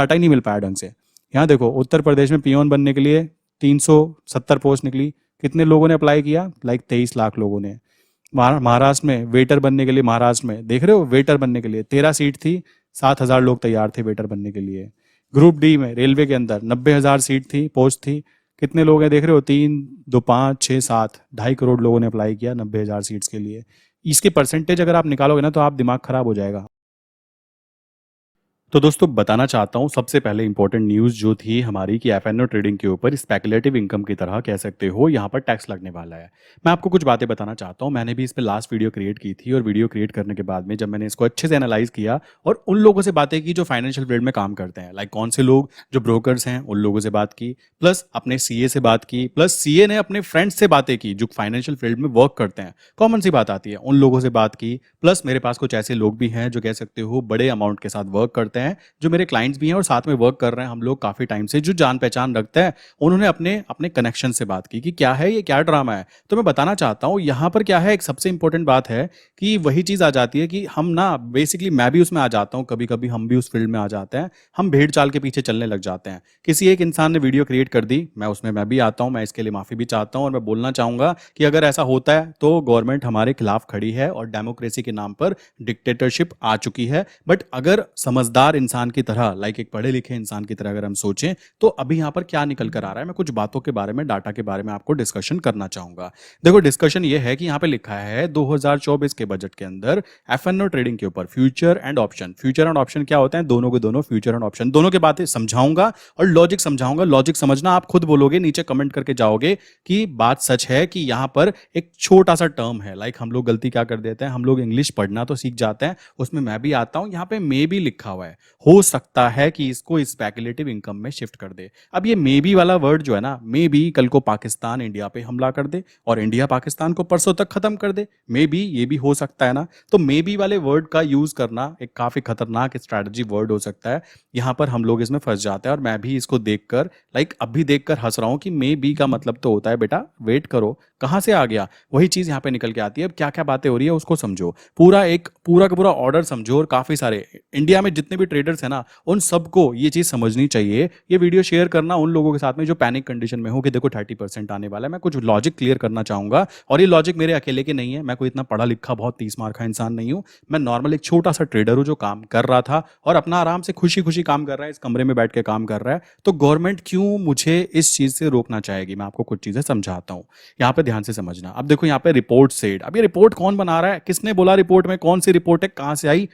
Data ही नहीं मिल पाया ढंग से। यहाँ देखो उत्तर प्रदेश में पियोन बनने के लिए 370 पोस्ट निकली, कितने लोगों ने अप्लाई किया? लाइक 23 लाख लोगों ने। महाराष्ट्र में वेटर बनने के लिए, महाराष्ट्र में देख रहे हो वेटर बनने के लिए 13 सीट थी, 7,000 लोग तैयार थे वेटर बनने के लिए। ग्रुप डी में रेलवे के अंदर 90,000 सीट थी, पोस्ट थी, कितने लोग हैं देख रहे हो? 3, 2, 5, 6, 7, 2.5 करोड़ लोगों ने अप्लाई किया 90,000 सीट्स के लिए। इसके परसेंटेज अगर आप निकालोगे ना तो आप दिमाग खराब हो जाएगा। तो दोस्तों बताना चाहता हूँ सबसे पहले इंपॉर्टेंट न्यूज़ जो थी हमारी कि एफएनओ ट्रेडिंग के ऊपर स्पेकुलेटिव इनकम की तरह कह सकते हो यहाँ पर टैक्स लगने वाला है। मैं आपको कुछ बातें बताना चाहता हूँ। मैंने भी इस पे लास्ट वीडियो क्रिएट की थी और वीडियो क्रिएट करने के बाद में जब मैंने इसको अच्छे से एनालाइज किया और उन लोगों से बातें की जो फाइनेंशियल फील्ड में काम करते हैं, लाइक कौन से लोग जो ब्रोकर्स हैं उन लोगों से बात की, प्लस अपने सीए से बात की, प्लस सीए ने अपने फ्रेंड्स से बातें की जो फाइनेंशियल फील्ड में वर्क करते हैं, कॉमन सी बात आती है, उन लोगों से बात की, प्लस मेरे पास कुछ ऐसे लोग भी हैं जो कह सकते हो बड़े अमाउंट के साथ वर्क करते हैं, जो मेरे क्लाइंट्स भी हैं और साथ में वर्क कर रहे हैं हम लोग काफी टाइम से, जो जान पहचान रखते हैं। उन्होंने अपने अपने कनेक्शन से बात की कि क्या है ये, क्या ड्रामा है। तो मैं बताना चाहता हूं यहां पर क्या है, एक सबसे इंपॉर्टेंट बात है कि वही चीज आ जाती है कि हम ना बेसिकली मैं भी उसमें आ जाता हूं, कभी कभी हम भी उस फील्ड में आ जाते हैं, हम भेड़ चाल के पीछे चलने लग जाते हैं। किसी एक इंसान ने वीडियो क्रिएट कर दी, मैं भी आता हूं, मैं इसके लिए माफी भी चाहता हूं और मैं बोलना चाहूंगा कि अगर ऐसा होता है तो गवर्नमेंट हमारे खिलाफ खड़ी है और डेमोक्रेसी के नाम पर डिक्टेटरशिप आ चुकी है। बट अगर समझदार इंसान की तरह, लाइक एक पढ़े लिखे इंसान की तरह अगर हम सोचें तो अभी यहां पर क्या निकल कर आ रहा है, मैं कुछ बातों के बारे में, डाटा के बारे में आपको डिस्कशन करना चाहूंगा। देखो डिस्कशन ये है कि यहां पे लिखा है 2024 के बजट के अंदर एफएनओ ट्रेडिंग के ऊपर future and option. Future and option क्या होते हैं? दोनों के दोनों फ्यूचर एंड ऑप्शन, दोनों के बातें समझाऊंगा और लॉजिक समझाऊंगा। लॉजिक समझना आप खुद बोलोगे, नीचे कमेंट करके जाओगे कि बात सच है कि यहां पर एक छोटा सा टर्म है। लाइक हम लोग गलती क्या कर देते हैं, हम लोग इंग्लिश पढ़ना तो सीख जाते हैं, उसमें मैं भी आता हूं। यहां पे मे भी लिखा हुआ है, हो सकता है कि इसको स्पेकुलेटिव इनकम में शिफ्ट कर दे। अब ये मे बी वाला वर्ड जो है ना, मे बी कल को पाकिस्तान इंडिया पे हमला कर दे और इंडिया पाकिस्तान को परसों तक खत्म कर दे, मे बी ये भी हो सकता है ना। तो मे बी वाले वर्ड का यूज करना एक काफी खतरनाक स्ट्रैटेजी वर्ड हो सकता है। यहां पर हम लोग इसमें फंस जाते हैं और मैं भी इसको देखकर, लाइक अभी देखकर हंस रहा हूं कि मे बी का मतलब तो होता है बेटा वेट करो, कहां से आ गया, वही चीज यहां पे निकल के आती है। अब क्या क्या बातें हो रही है उसको समझो, पूरा का पूरा ऑर्डर समझो और काफी सारे इंडिया में जितने भी ट्रेडर्स हैं ना उन सबको ये चीज समझनी चाहिए। ये वीडियो शेयर करना उन लोगों के साथ में जो पैनिक कंडीशन में हो कि देखो 30% आने वाला है। मैं कुछ लॉजिक क्लियर करना चाहूंगा और ये लॉजिक मेरे अकेले के नहीं है, मैं कोई इतना पढ़ा लिखा बहुत 30 मार्क का इंसान नहीं हूं। मैं नॉर्मल एक छोटा सा ट्रेडर हूं जो काम कर रहा था और अपना आराम से खुशी खुशी काम कर रहा है, इस कमरे में बैठ के काम कर रहा है। तो गवर्नमेंट क्यों मुझे इस चीज से रोकना चाहेगी? मैं आपको कुछ चीजें समझाता हूं, यहाँ पे ध्यान से समझना। अब देखो यहाँ पे रिपोर्ट सेड, अब ये रिपोर्ट कौन बना रहा है, किसने बोला रिपोर्ट में, कौन सी रिपोर्ट है, कहां से आई,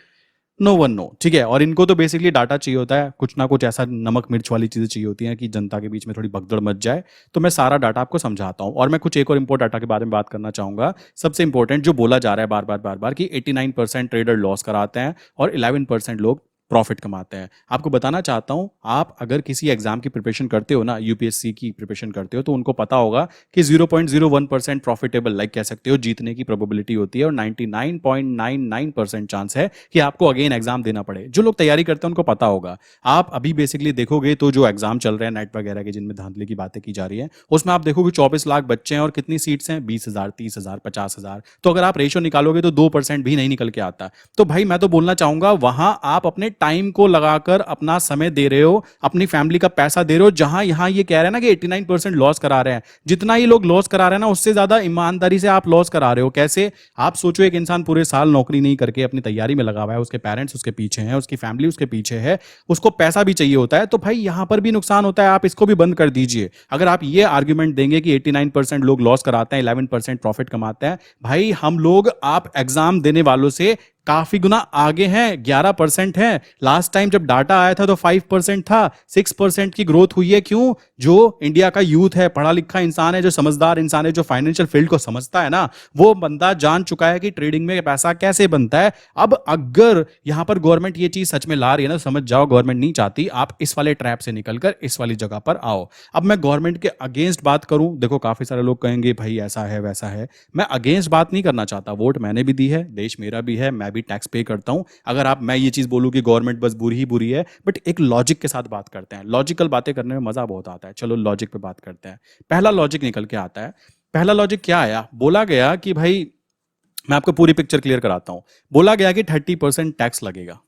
नो वन नो, ठीक है। और इनको तो बेसिकली डाटा चाहिए होता है, कुछ ना कुछ ऐसा नमक मिर्च वाली चीजें चाहिए होती हैं कि जनता के बीच में थोड़ी भगदड़ मच जाए। तो मैं सारा डाटा आपको समझाता हूं और मैं कुछ एक और इंपोर्ट डाटा के बारे में बात करना चाहूंगा। सबसे इंपॉर्टेंट जो बोला जा रहा है बार बार कि 89% ट्रेडर लॉस कराते हैं और 11% लोग प्रॉफिट कमाते हैं। आपको बताना चाहता हूं, आप अगर किसी एग्जाम की प्रिपरेशन करते हो ना, यूपीएससी की प्रिपरेशन करते हो, तो उनको पता होगा कि 0.01% प्रॉफिटेबल, लाइक कह सकते हो जीतने की प्रोबेबिलिटी होती है और 99.99% चांस है कि आपको अगेन एग्जाम देना पड़े। जो लोग तैयारी करते हैं उनको पता होगा। आप अभी बेसिकली देखोगे तो जो एग्जाम चल रहे हैं नेट वगैरह के, जिनमें धांधली की बातें की जा रही है, उसमें आप देखोगे 24 लाख बच्चे हैं और कितनी सीट्स हैं, 20,000, 30,000, 50,000। तो अगर आप रेशो निकालोगे तो 2% भी नहीं निकल के आता। तो भाई मैं तो बोलना चाहूंगा वहां आप अपने टाइम को लगाकर अपना समय दे रहे हो, अपनी फैमिली का पैसा दे रहे हो। जहां यहां ये कह रहे हैं ना कि 89% लॉस करा रहे हैं, जितना ही लोग लॉस करा रहे हैं ना उससे ज्यादा ईमानदारी से आप लॉस करा रहे हो। कैसे? आप सोचो एक इंसान पूरे साल नौकरी नहीं करके अपनी तैयारी में लगा हुआ है, उसके पेरेंट्स उसके पीछे हैं, उसकी फैमिली उसके पीछे है, उसको पैसा भी चाहिए होता है, तो भाई यहां पर भी नुकसान होता है। आप इसको भी बंद कर दीजिए। अगर आप ये आर्ग्यूमेंट देंगे कि 89% लोग लॉस कराते हैं, 11% प्रॉफिट कमाते हैं, भाई हम लोग आप एग्जाम देने वालों से काफी गुना आगे हैं, 11% है। लास्ट टाइम जब डाटा आया था तो 5% था, 6% की ग्रोथ हुई है। क्यों? जो इंडिया का यूथ है, पढ़ा लिखा इंसान है, जो समझदार इंसान है, जो फाइनेंशियल फील्ड को समझता है ना, वो बंदा जान चुका है कि ट्रेडिंग में पैसा कैसे बनता है। अब अगर यहां पर गवर्नमेंट ये चीज सच में ला रही है ना, समझ जाओ गवर्नमेंट नहीं चाहती आप इस वाले ट्रैप से निकलकर इस वाली जगह पर आओ। अब मैं गवर्नमेंट के अगेंस्ट बात करूं, देखो काफी सारे लोग कहेंगे भाई ऐसा है वैसा है, मैं अगेंस्ट बात नहीं करना चाहता। वोट मैंने भी दी है, देश मेरा भी है, मैं भी टैक्स पे करता हूं। अगर आप, मैं ये चीज बोलूं कि गवर्नमेंट बस बुरी ही बुरी है, बट एक लॉजिक के साथ बात करते हैं। लॉजिकल बातें करने में मजा बहुत आता है। चलो लॉजिक पे बात करते हैं। पहला लॉजिक निकल के आता है। पहला लॉजिक क्या आया? बोला गया कि भाई, मैं आपको पूरी पिक्चर क्लियर कराता हूं। बोला गया कि 30% टैक्स लगेगा,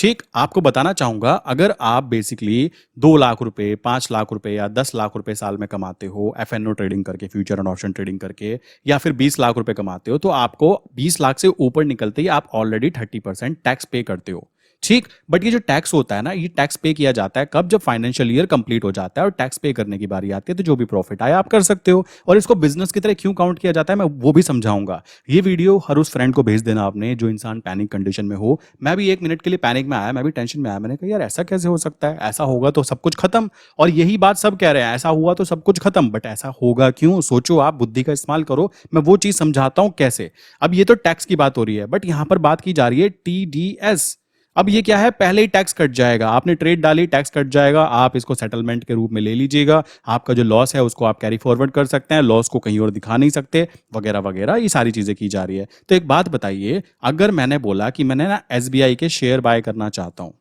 ठीक, आपको बताना चाहूँगा, अगर आप बेसिकली 2 लाख रुपए, 5 लाख रुपए या 10 लाख रुपए साल में कमाते हो एफएनओ ट्रेडिंग करके, फ्यूचर एंड ऑप्शन ट्रेडिंग करके, या फिर 20 लाख रुपए कमाते हो, तो आपको 20 लाख से ऊपर निकलते ही आप ऑलरेडी 30% टैक्स पे करते हो। ठीक, बट ये जो टैक्स होता है ना, ये टैक्स पे किया जाता है कब? जब फाइनेंशियल ईयर कंप्लीट हो जाता है और टैक्स पे करने की बारी आती है, तो जो भी प्रॉफिट आया आप कर सकते हो। और इसको बिजनेस की तरह क्यों काउंट किया जाता है, मैं वो भी समझाऊंगा। ये वीडियो हर उस फ्रेंड को भेज देना आपने जो इंसान पैनिक कंडीशन में हो। मैं भी 1 मिनट के लिए पैनिक में आया, मैं भी टेंशन में आया, मैंने कहा यार ऐसा कैसे हो सकता है, ऐसा होगा तो सब कुछ खत्म। और यही बात सब कह रहे हैं, ऐसा हुआ तो सब कुछ खत्म, बट ऐसा होगा क्यों? सोचो, आप बुद्धि का इस्तेमाल करो। मैं वो चीज समझाता हूं कैसे। अब ये तो टैक्स की बात हो रही है, बट यहां पर बात की जा रही है टीडीएस। अब ये क्या है? पहले ही टैक्स कट जाएगा, आपने ट्रेड डाली, टैक्स कट जाएगा, आप इसको सेटलमेंट के रूप में ले लीजिएगा। आपका जो लॉस है उसको आप कैरी फॉरवर्ड कर सकते हैं, लॉस को कहीं और दिखा नहीं सकते, वगैरह वगैरह, ये सारी चीजें की जा रही है। तो एक बात बताइए, अगर मैंने बोला कि मैंने ना एसबीआई के शेयर बाय करना चाहता हूं,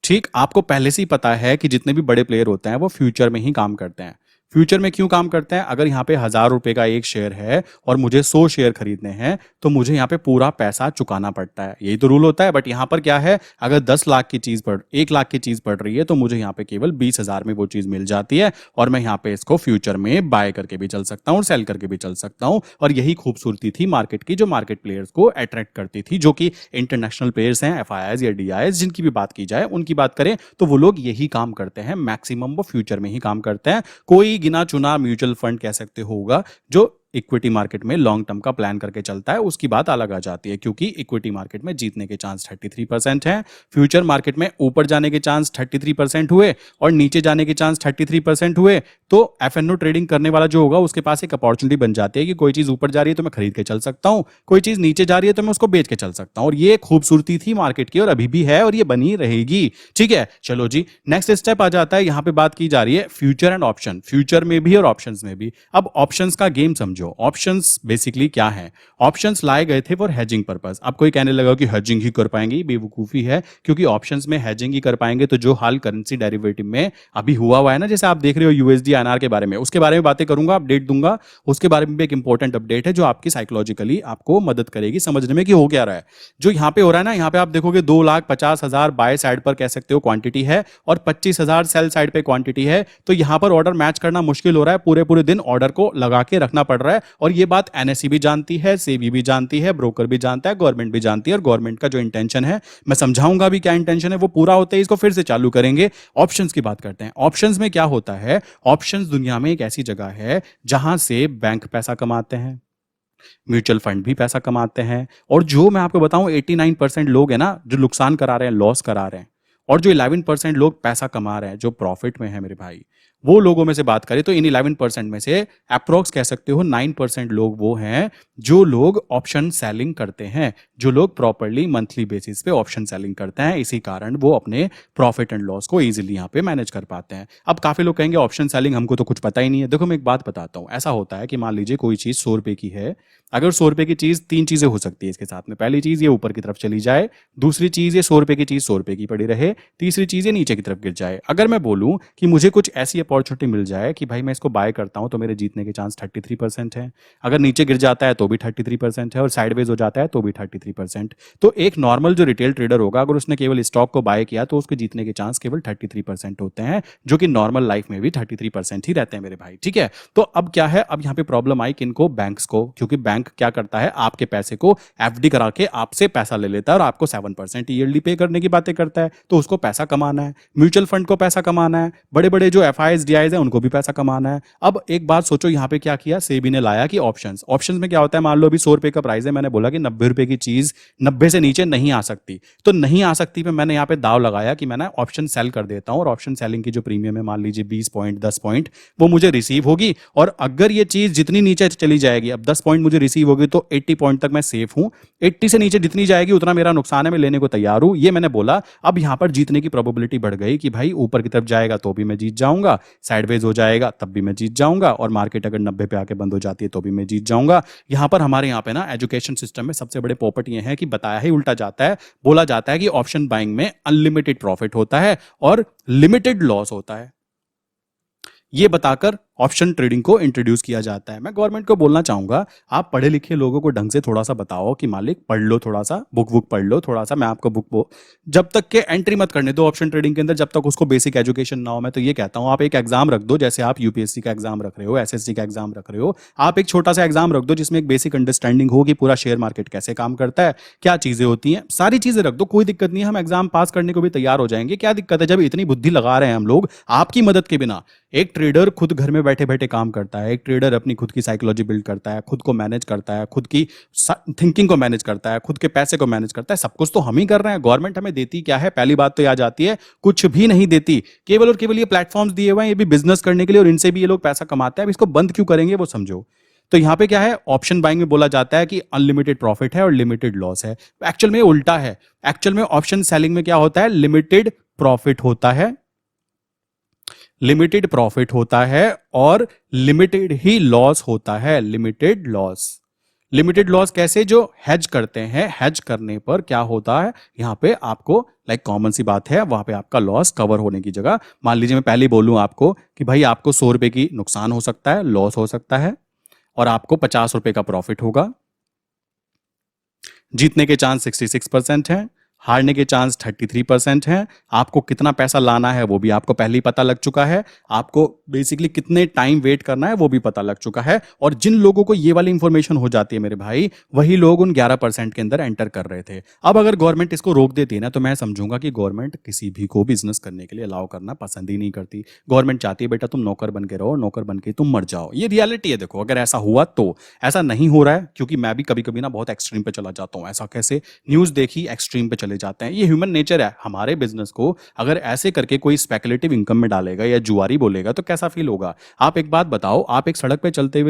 ठीक, आपको पहले से ही पता है कि जितने भी बड़े प्लेयर होते हैं वो फ्यूचर में ही काम करते हैं। फ्यूचर में क्यों काम करते हैं? अगर यहाँ पे 1,000 रुपए का एक शेयर है और मुझे 100 शेयर खरीदने हैं, तो मुझे यहाँ पे पूरा पैसा चुकाना पड़ता है। यही तो रूल होता है। बट यहाँ पर क्या है, अगर 10 लाख की चीज पड़ 1 लाख की चीज पड़ रही है, तो मुझे यहाँ पे केवल 20,000 में वो चीज मिल जाती है, और मैं यहाँ पे इसको फ्यूचर में बाय करके भी चल सकता हूँ और सेल करके भी चल सकता हूँ। और यही खूबसूरती थी मार्केट की, जो मार्केट प्लेयर्स को अट्रैक्ट करती थी, जो कि इंटरनेशनल प्लेयर्स हैं, एफआईआईज या डीआईएस, जिनकी भी बात की जाए, उनकी बात करें तो वो लोग यही काम करते हैं। मैक्सिमम वो फ्यूचर में ही काम करते हैं। कोई गिना चुना म्यूचुअल फंड कह सकते होगा जो इक्विटी मार्केट में लॉन्ग टर्म का प्लान करके चलता है, उसकी बात अलग आ जाती है, क्योंकि इक्विटी मार्केट में जीतने के चांस 33% हैं। फ्यूचर मार्केट में ऊपर जाने के चांस 33% हुए और नीचे जाने के चांस 33% हुए, तो एफएनओ ट्रेडिंग करने वाला जो होगा उसके पास एक अपॉर्चुनिटी बन जाती है कि कोई चीज ऊपर जा रही है तो मैं खरीद के चल सकता हूं, कोई चीज नीचे जा रही है तो मैं उसको बेच के चल सकता हूं। और ये खूबसूरती थी मार्केट की, और अभी भी है और ये बनी रहेगी। ठीक है, चलो जी, नेक्स्ट स्टेप आ जाता है। यहां पे बात की जा रही है फ्यूचर एंड ऑप्शन, फ्यूचर में भी और ऑप्शंस में भी। अब ऑप्शंस का गेम समझो। ऑप्शंस बेसिकली क्या है? ऑप्शंस लाए गए थे फॉर हेजिंग पर्पस। अब कोई कहने लगा कि हेजिंग ही कर पाएंगे, बेवकूफी है, क्योंकि ऑप्शंस में हेजिंग ही कर पाएंगे तो जो हाल करेंसी डेरिवेटिव में अभी हुआ है ना, जैसे आप देख रहे हो यूएसडी आईएनआर के बारे में, उसके बारे में बातें करूंगा, अपडेट दूंगा। उसके बारे में भी एक इंपॉर्टेंट अपडेट है जो आपकी साइकोलॉजिकली आपको मदद करेगी समझने में कि हो क्या रहा है। जो यहाँ पे हो रहा है ना, यहाँ पे आप देखोगे 2,50,000 बाय साइड पर कह सकते हो क्वांटिटी है और 25,000 सेल साइड पे क्वांटिटी है। तो यहाँ पर ऑर्डर मैच करना मुश्किल हो रहा है, पूरे पूरे दिन ऑर्डर को लगा के रखना पड़ रहा है। और ये बात एनएसई भी जानती है, सेबी भी जानती है, ब्रोकर भी जानता है, गवर्नमेंट भी जानती है। और गवर्नमेंट का जो इंटेंशन है, मैं समझाऊंगा भी क्या इंटेंशन है, वो पूरा होते ही इसको फिर से चालू करेंगे। ऑप्शंस की बात करते हैं। ऑप्शंस में क्या होता है? ऑप्शंस दुनिया में एक ऐसी जगह है जहां से बैंक पैसा कमाते हैं, म्यूचुअल फंड भी पैसा कमाते हैं, और जो मैं आपको बताऊं 89% लोग हैं ना जो नुकसान करा रहे हैं, लॉस करा रहे हैं, और जो 11% लोग पैसा कमा रहे हैं, जो प्रॉफिट में है मेरे भाई, वो लोगों में से बात करें तो इन 11% में से अप्रोक्स कह सकते हो 9% लोग वो हैं जो लोग ऑप्शन सेलिंग करते हैं, जो लोग प्रॉपरली मंथली बेसिस पे ऑप्शन सेलिंग करते हैं। इसी कारण वो अपने प्रॉफिट एंड लॉस को इजीली यहाँ पे मैनेज कर पाते हैं। अब काफी लोग कहेंगे ऑप्शन सेलिंग हमको तो कुछ पता ही नहीं है। देखो मैं एक बात बताता हूँ। ऐसा होता है कि मान लीजिए कोई चीज 100 रुपए की है। अगर 100 रुपए की चीज, 3 चीजें हो सकती है इसके साथ में। पहली चीज ये ऊपर की तरफ चली जाए, दूसरी चीज ये 100 रुपए की चीज 100 रुपए की पड़ी रहे, तीसरी चीज ये नीचे की तरफ गिर जाए। अगर मैं बोलूं कि मुझे कुछ ऐसी अपॉर्चुनिटी मिल जाए कि भाई मैं इसको बाय करता हूं तो मेरे जीतने के चांस 33% है, अगर नीचे गिर जाता है तो भी 33% है, और साइडवेज हो जाता है तो भी 33%। तो एक नॉर्मल जो रिटेल ट्रेडर होगा, अगर उसने केवल स्टॉक को बाय किया तो उसके जीतने के चांस केवल 33% होते हैं, जो कि नॉर्मल लाइफ में भी 33% ही रहते हैं मेरे भाई। ठीक है, तो अब क्या है, अब यहां पे प्रॉब्लम आई किनको? बैंक्स को। क्योंकि बैंक क्या करता है, आपके पैसे को एफडी करा के आपसे पैसा ले लेता है और आपको 7% ईयरली पे करने की बातें करता है, तो उसको पैसा कमाना है। म्यूचुअल फंड को पैसा कमाना है, बड़े बड़े जो एफआईआईज डीआईज हैं उनको भी पैसा कमाना है। अब एक बात सोचो, यहां पे क्या किया सेबी ने, लाया कि ऑप्शंस। ऑप्शंस में क्या होता है, मान लो अभी 100 रुपए का प्राइस है, मैंने बोला कि 90 रुपए की चीज 90 से नीचे नहीं आ सकती, तो नहीं आ सकती पे मैंने यहाँ पे दाव लगाया कि मैं ना ऑप्शन सेल कर देता हूं, और ऑप्शन सेलिंग की जो प्रीमियम है मान लीजिए 20 पॉइंट 10 पॉइंट वो मुझे रिसीव होगी। और अगर ये चीज जितनी नीचे चली जाएगी, अब 10 पॉइंट मुझे रिसीव होगी तो 80 पॉइंट तक मैं सेफ हूं, 80 से नीचे जितनी जाएगी उतना मेरा नुकसान है, मैं लेने को तैयार हूं, ये मैंने बोला। अब यहां पर जीतने की प्रोबेबिलिटी बढ़ गई कि भाई ऊपर की तरफ जाएगा तो भी मैं जीत जाऊंगा, साइडवेज हो जाएगा तब भी मैं जीत जाऊंगा, और मार्केट अगर 90 पे आके बंद हो जाती है तो भी मैं जीत जाऊंगा। यहां पर हमारे यहाँ पे ना एजुकेशन सिस्टम में सबसे बड़े पोपट ये है कि बताया ही उल्टा जाता है। बोला जाता है कि ऑप्शन बाइंग में अनलिमिटेड प्रॉफिट होता है और लिमिटेड लॉस होता है। ये बताकर ऑप्शन ट्रेडिंग को इंट्रोड्यूस किया जाता है। मैं गवर्नमेंट को बोलना चाहूंगा, आप पढ़े लिखे लोगों को ढंग से थोड़ा सा बताओ कि मालिक पढ़ लो, थोड़ा सा बुक पढ़ लो, थोड़ा सा मैं आपको जब तक के एंट्री मत करने दो ऑप्शन ट्रेडिंग के अंदर, जब तक उसको बेसिक एजुकेशन ना हो। मैं तो ये कहता हूं आप एक एग्जाम रख दो, जैसे आप यूपीएससी का एग्जाम रख रहे हो, एसएससी का एग्जाम रख रहे हो, आप एक छोटा सा एग्जाम रख दो जिसमें एक बेसिक अंडरस्टैंडिंग हो कि पूरा शेयर मार्केट कैसे काम करता है, क्या चीजें होती हैं, सारी चीजें रख दो, कोई दिक्कत नहीं है, हम एग्जाम पास करने को भी तैयार हो जाएंगे। क्या दिक्कत है जब इतनी बुद्धि लगा रहे हैं हम लोग आपकी मदद के बिना। एक ट्रेडर खुद घर में बैठे बैठे काम करता है, एक ट्रेडर अपनी खुद की साइकोलॉजी बिल्ड करता है, खुद को मैनेज करता है, खुद की थिंकिंग को मैनेज करता है, खुद के पैसे को मैनेज करता है। सब कुछ तो हम ही कर रहे हैं, गवर्नमेंट हमें देती क्या है? पहली बात तो याद आती है, कुछ भी नहीं देती। केवल और केवल ये प्लेटफॉर्म्स दिए हुए हैं, ये भी बिजनेस करने के लिए, और इनसे भी ये लोग पैसा कमाते हैं। अब इसको बंद क्यों करेंगे वो समझो। तो यहां पे क्या है, ऑप्शन बाइंग में बोला जाता है कि अनलिमिटेड प्रॉफिट है और लिमिटेड लॉस है। एक्चुअल में उल्टा है। एक्चुअल में ऑप्शन सेलिंग में क्या होता है, लिमिटेड प्रॉफिट होता है, लिमिटेड प्रॉफिट होता है और लिमिटेड ही लॉस होता है, लिमिटेड लॉस। लिमिटेड लॉस कैसे? जो हेज करते हैं, हेज करने पर क्या होता है, यहां पे आपको लाइक कॉमन सी बात है, वहां पे आपका लॉस कवर होने की जगह, मान लीजिए मैं पहले बोलूं आपको कि भाई आपको 100 रुपए की नुकसान हो सकता है, लॉस हो सकता है, और आपको 50 रुपए का प्रॉफिट होगा। जीतने के चांस 66% हैं, हारने के चांस 33% हैं। आपको कितना पैसा लाना है वो भी आपको पहले ही पता लग चुका है, आपको बेसिकली कितने टाइम वेट करना है वो भी पता लग चुका है। और जिन लोगों को ये वाली इंफॉर्मेशन हो जाती है मेरे भाई, वही लोग उन 11% के अंदर एंटर कर रहे थे। अब अगर गवर्नमेंट इसको रोक देती है ना, तो मैं समझूंगा कि गवर्नमेंट किसी भी को बिजनेस करने के लिए अलाउ करना पसंद ही नहीं करती। गवर्नमेंट चाहती है बेटा तुम नौकर बन के रहो, नौकर बन के तुम मर जाओ। ये रियलिटी है। देखो अगर ऐसा हुआ तो, ऐसा नहीं हो रहा है, क्योंकि मैं भी कभी कभी ना बहुत एक्सट्रीम पे चला जाता हूँ। ऐसा कैसे? न्यूज देखी, एक्सट्रीम पे चले जाते हैं, ये ह्यूमन नेचर है। हमारे बिजनेस को अगर ऐसे करके कोई स्पेकुलेटिव इनकम में डालेगा या जुआरी बोलेगा तो कैसा फील होगा? आप एक बात बताओ, आप एक सड़क पे चलते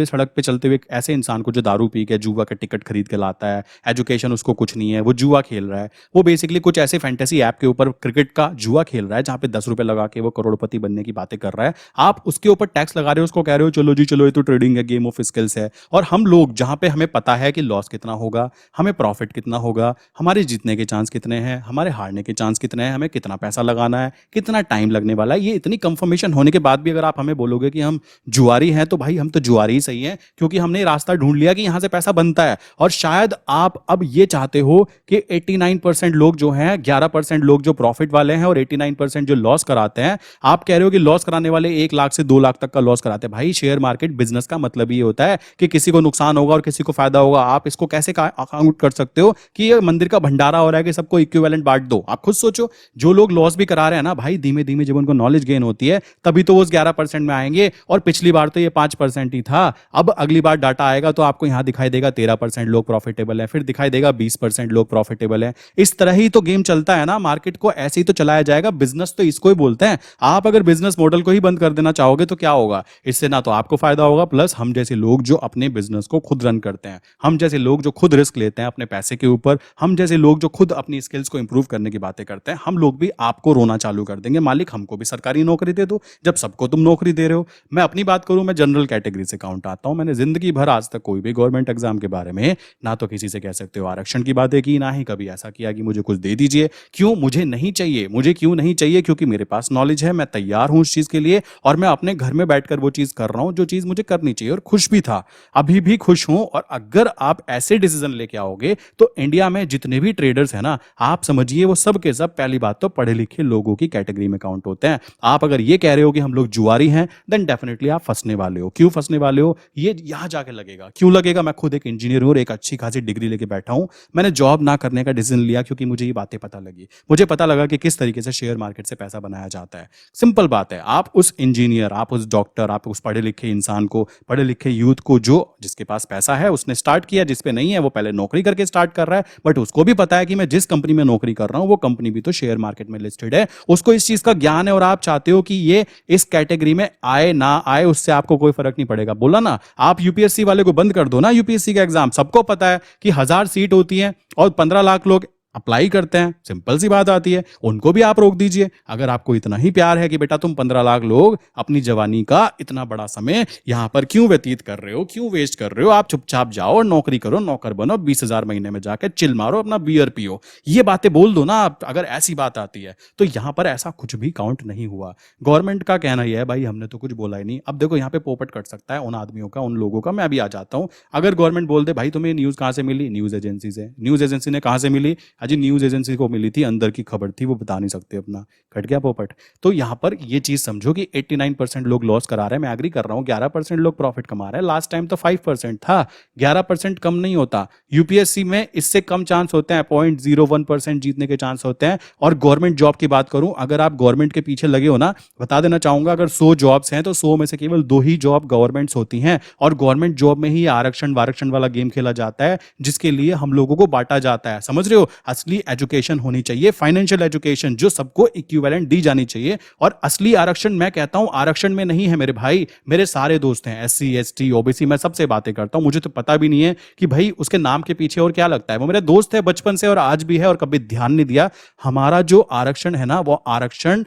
हुए ऐसे इंसान को जो दारू पी के जुआ का टिकट खरीद के लाता है, एजुकेशन उसको कुछ नहीं है, वो जुआ खेल रहा है, वो बेसिकली कुछ ऐसे फैंटेसी ऐप के ऊपर क्रिकेट का जुआ खेल रहा है जहां पे 10 रुपए लगा के वो करोड़पति बनने की बातें कर रहा है। आप उसके ऊपर टैक्स लगा रहे हो, उसको कह रहे हो चलो जी चलो, ये तो ट्रेडिंग है, गेम ऑफ स्किल्स है। और हम लोग जहां पे हमें पता है कि लॉस कितना होगा, हमें प्रॉफिट कितना होगा, हमारे जीतने के चांस कितने हैं, हमारे हारने के चांस कितने हैं, हमें कितना पैसा लगाना है, कितना टाइम लगने वाला है, ये इतनी कंफर्मेशन होने के बाद भी अगर आप हमें बोलोगे कि हम जुआरी हैं, तो भाई हम तो जुआरी ही सही हैं, क्योंकि हमने रास्ता ढूंढ लिया कि यहां से पैसा बनता है। और शायद आप अब ये चाहते हो कि 89% लोग जो हैं, 11% लोग जो प्रॉफिट वाले हैं और 89% जो लॉस कराते हैं, आप कह रहे हो कि लॉस कराने वाले 1 लाख से 2 लाख तक का लॉस कराते हैं। भाई शेयर मार्केट बिजनेस का मतलब ये होता है कि किसी को नुकसान होगा और किसी को फायदा होगा। आप इसको कैसे काउंट कर सकते हो कि ये मंदिर का भंडारा हो रहा है कि सबको इक्विवेलेंट बांट दो? आप खुद सोचो। जो लोग लॉस भी करा रहे हैं ना भाई, धीमे धीमे जब उनको नॉलेज गेन होती है तभी तो वो उस 11% में आएंगे। और पिछली बार तो ये 5% ही था, अब अगली बार डाटा आएगा तो आपको यहां दिखाई देगा 13% लोग प्रॉफिटेबल है, फिर दिखाई देगा 20% लोग प्रॉफिटेबल है। इस तरह ही तो गेम चलता है ना, मार्केट को ऐसे ही तो चलाया जाएगा। बिजनेस तो इसको ही बोलते हैं। आप अगर बिजनेस मॉडल को ही बंद कर देना चाहोगे तो क्या होगा? इससे ना तो आपको फायदा होगा, प्लस हम जैसे लोग जो अपने बिजनेस को खुद रन करते हैं, हम जैसे लोग जो खुद रिस्क लेते हैं अपने पैसे के ऊपर, हम जैसे लोग जो खुद अपनी स्किल्स को इंप्रूव करने की बातें करते हैं, हम लोग भी आपको रोना चालू कर देंगे, मालिक हमको भी सरकारी नौकरी दे दो, जब सबको तुम नौकरी दे रहे हो। मैं अपनी बात करूं, मैं जनरल कैटेगरी से काउंट आता हूं। मैंने जिंदगी भर आज तक कोई भी गवर्नमेंट एग्जाम के बारे में ना तो किसी से कह सकते हो आरक्षण की बातें की, ना ही कभी ऐसा किया कि मुझे कुछ दे दीजिए। क्यों? मुझे नहीं चाहिए। मुझे क्यों नहीं चाहिए? क्योंकि मेरे पास नॉलेज है, मैं तैयार हूं उस चीज के लिए, और मैं अपने घर में बैठकर वो चीज कर रहा हूं जो चीज मुझे करनी चाहिए, और खुश भी था, अभी भी खुश हूं। और अगर आप ऐसे डिसीजन लेके आओगे तो इंडिया में जितने भी ट्रेडर्स हैं ना, आप समझिए वो सब के सब पहली बात तो पढ़े लिखे लोगों की कैटेगरी में काउंट होते हैं। आप अगर ये कह रहे हो कि हम लोग जुआरी हैं, देन डेफिनेटली आप फंसने वाले हो। क्यों फंसने वाले हो? ये यहां जाके लगेगा। क्यों लगेगा? मैं खुद एक इंजीनियर हूं और एक अच्छी खासी डिग्री लेके बैठा हूं। मैंने जॉब ना करने का डिसीजन लिया क्योंकि मुझे ये बातें पता लगी। मुझे पता लगा कि किस तरीके से शेयर मार्केट से पैसा बनाया जाता है। सिंपल बात है, आप उस इंजीनियर, आप उस डॉक्टर, आप उस पढ़े लिखे इंसान को, पढ़े लिखे यूथ को, जो जिसके पास पैसा है उसने स्टार्ट किया, जिस पे नहीं है वो पहले नौकरी करके स्टार्ट कर रहा है, बट उसको भी पता है कि मैं जिस कंपनी में नौकरी कर रहा हूं वो कंपनी भी तो शेयर मार्केट में लिस्टेड है, उसको इस चीज का ज्ञान है। और आप चाहते हो कि ये इस कैटेगरी में आए ना आए, उससे आपको कोई फर्क नहीं पड़ेगा। बोला ना, आप यूपीएससी वाले को बंद कर दो ना, यूपीएससी का एग्जाम सबको पता है कि 1000 सीट होती है और 15 लाख लोग अप्लाई करते हैं, सिंपल सी बात आती है। उनको भी आप रोक दीजिए। अगर आपको इतना ही प्यार है कि बेटा तुम 15 लाख लोग अपनी जवानी का इतना बड़ा समय यहां पर क्यों व्यतीत कर रहे हो, क्यों वेस्ट कर रहे हो, आप चुपचाप जाओ और नौकरी करो, नौकर बनो, 20,000 महीने में जाकर चिल मारो, अपना बियर पियो। ये बातें बोल दो ना आप, अगर ऐसी बात आती है तो यहां पर ऐसा कुछ भी काउंट नहीं हुआ। गवर्नमेंट का कहना यह है भाई हमने तो कुछ बोला ही नहीं। अब देखो यहाँ पे पोपट कट सकता है उन आदमियों का, उन लोगों का। मैं अभी आ जाता हूं। अगर गवर्नमेंट बोल दे भाई तुम्हें न्यूज कहां से मिली, न्यूज एजेंसी से। न्यूज एजेंसी ने कहां से मिली, अजी न्यूज एजेंसी को मिली थी, अंदर की खबर थी, वो बता नहीं सकते अपना। कट गया पोपट। तो यहां पर ये चीज समझो कि 89% लोग लॉस करा रहे हैं। मैं एग्री कर रहा हूं 11% लोग प्रॉफिट कमा रहे हैं। लास्ट टाइम तो 5% था, 11% कम नहीं होता। यूपीएससी में इससे कम चांस होते हैं, 0.01% जीतने के चांस होते हैं। और गवर्नमेंट जॉब की बात करूं, अगर आप गवर्नमेंट के पीछे लगे हो ना, बता देना चाहूंगा अगर 100 जॉब्स हैं तो 100 में से केवल 2 ही जॉब गवर्नमेंट्स होती हैं। और गवर्नमेंट जॉब में ही आरक्षण वारक्षण वाला गेम खेला जाता है, जिसके लिए हम लोगों को बांटा जाता है। समझ रहे हो? असली एजुकेशन होनी चाहिए, फाइनेंशियल एजुकेशन, जो सबको इक्विवेलेंट दी जानी चाहिए। और असली आरक्षण मैं कहता हूं आरक्षण में नहीं है मेरे भाई। मेरे सारे दोस्त हैं एससी एसटी ओबीसी, मैं सबसे बातें करता हूं। मुझे तो पता भी नहीं है कि भाई उसके नाम के पीछे और क्या लगता है। वो मेरे दोस्त है बचपन से और आज भी है और कभी ध्यान नहीं दिया। हमारा जो आरक्षण है ना, वो आरक्षण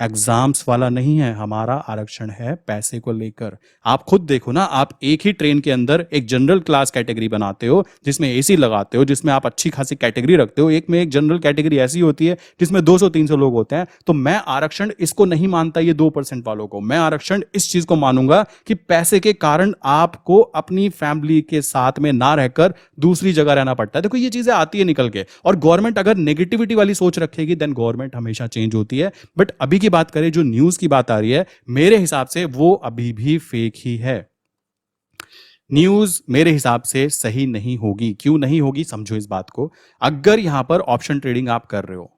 एग्जाम्स वाला नहीं है। हमारा आरक्षण है पैसे को लेकर। आप खुद देखो ना, आप एक ही ट्रेन के अंदर एक जनरल क्लास कैटेगरी बनाते हो जिसमें एसी लगाते हो, जिसमें आप अच्छी खासी कैटेगरी रखते हो। एक में एक जनरल कैटेगरी ऐसी होती है जिसमें 200-300 लोग होते हैं। तो मैं आरक्षण इसको नहीं मानता ये 2% वालों को। मैं आरक्षण इस चीज को मानूंगा कि पैसे के कारण आपको अपनी फैमिली के साथ में ना रहकर दूसरी जगह रहना पड़ता है। देखो ये चीजें आती है निकल के। और गवर्नमेंट अगर नेगेटिविटी वाली सोच रखेगी देन गवर्नमेंट हमेशा चेंज होती है। बट अभी की बात करें, जो न्यूज की बात आ रही है, मेरे हिसाब से वो अभी भी फेक ही है। न्यूज मेरे हिसाब से सही नहीं होगी। क्यों नहीं होगी समझो इस बात को। अगर यहां पर ऑप्शन ट्रेडिंग आप कर रहे हो,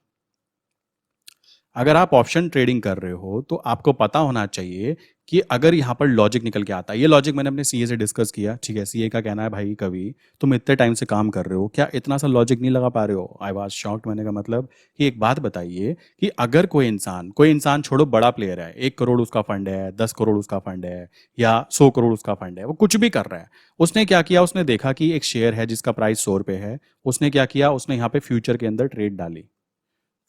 अगर आप ऑप्शन ट्रेडिंग कर रहे हो तो आपको पता होना चाहिए कि अगर यहां पर लॉजिक निकल के आता है। ये लॉजिक मैंने अपने सीए से डिस्कस किया, ठीक है। सीए का कहना है भाई कभी तुम इतने टाइम से काम कर रहे हो, क्या इतना सा लॉजिक नहीं लगा पा रहे हो? I was shocked. मैंने कहा मतलब कि एक बात बताइए कि अगर कोई इंसान छोड़ो बड़ा प्लेयर है, 1 करोड़ उसका फंड है, 10 करोड़ उसका फंड है, या 100 करोड़ उसका फंड है, वो कुछ भी कर रहा है। उसने क्या किया, उसने देखा कि एक शेयर है जिसका प्राइस 100 रुपये है। उसने क्या किया, उसने यहाँ पे फ्यूचर के अंदर ट्रेड डाली।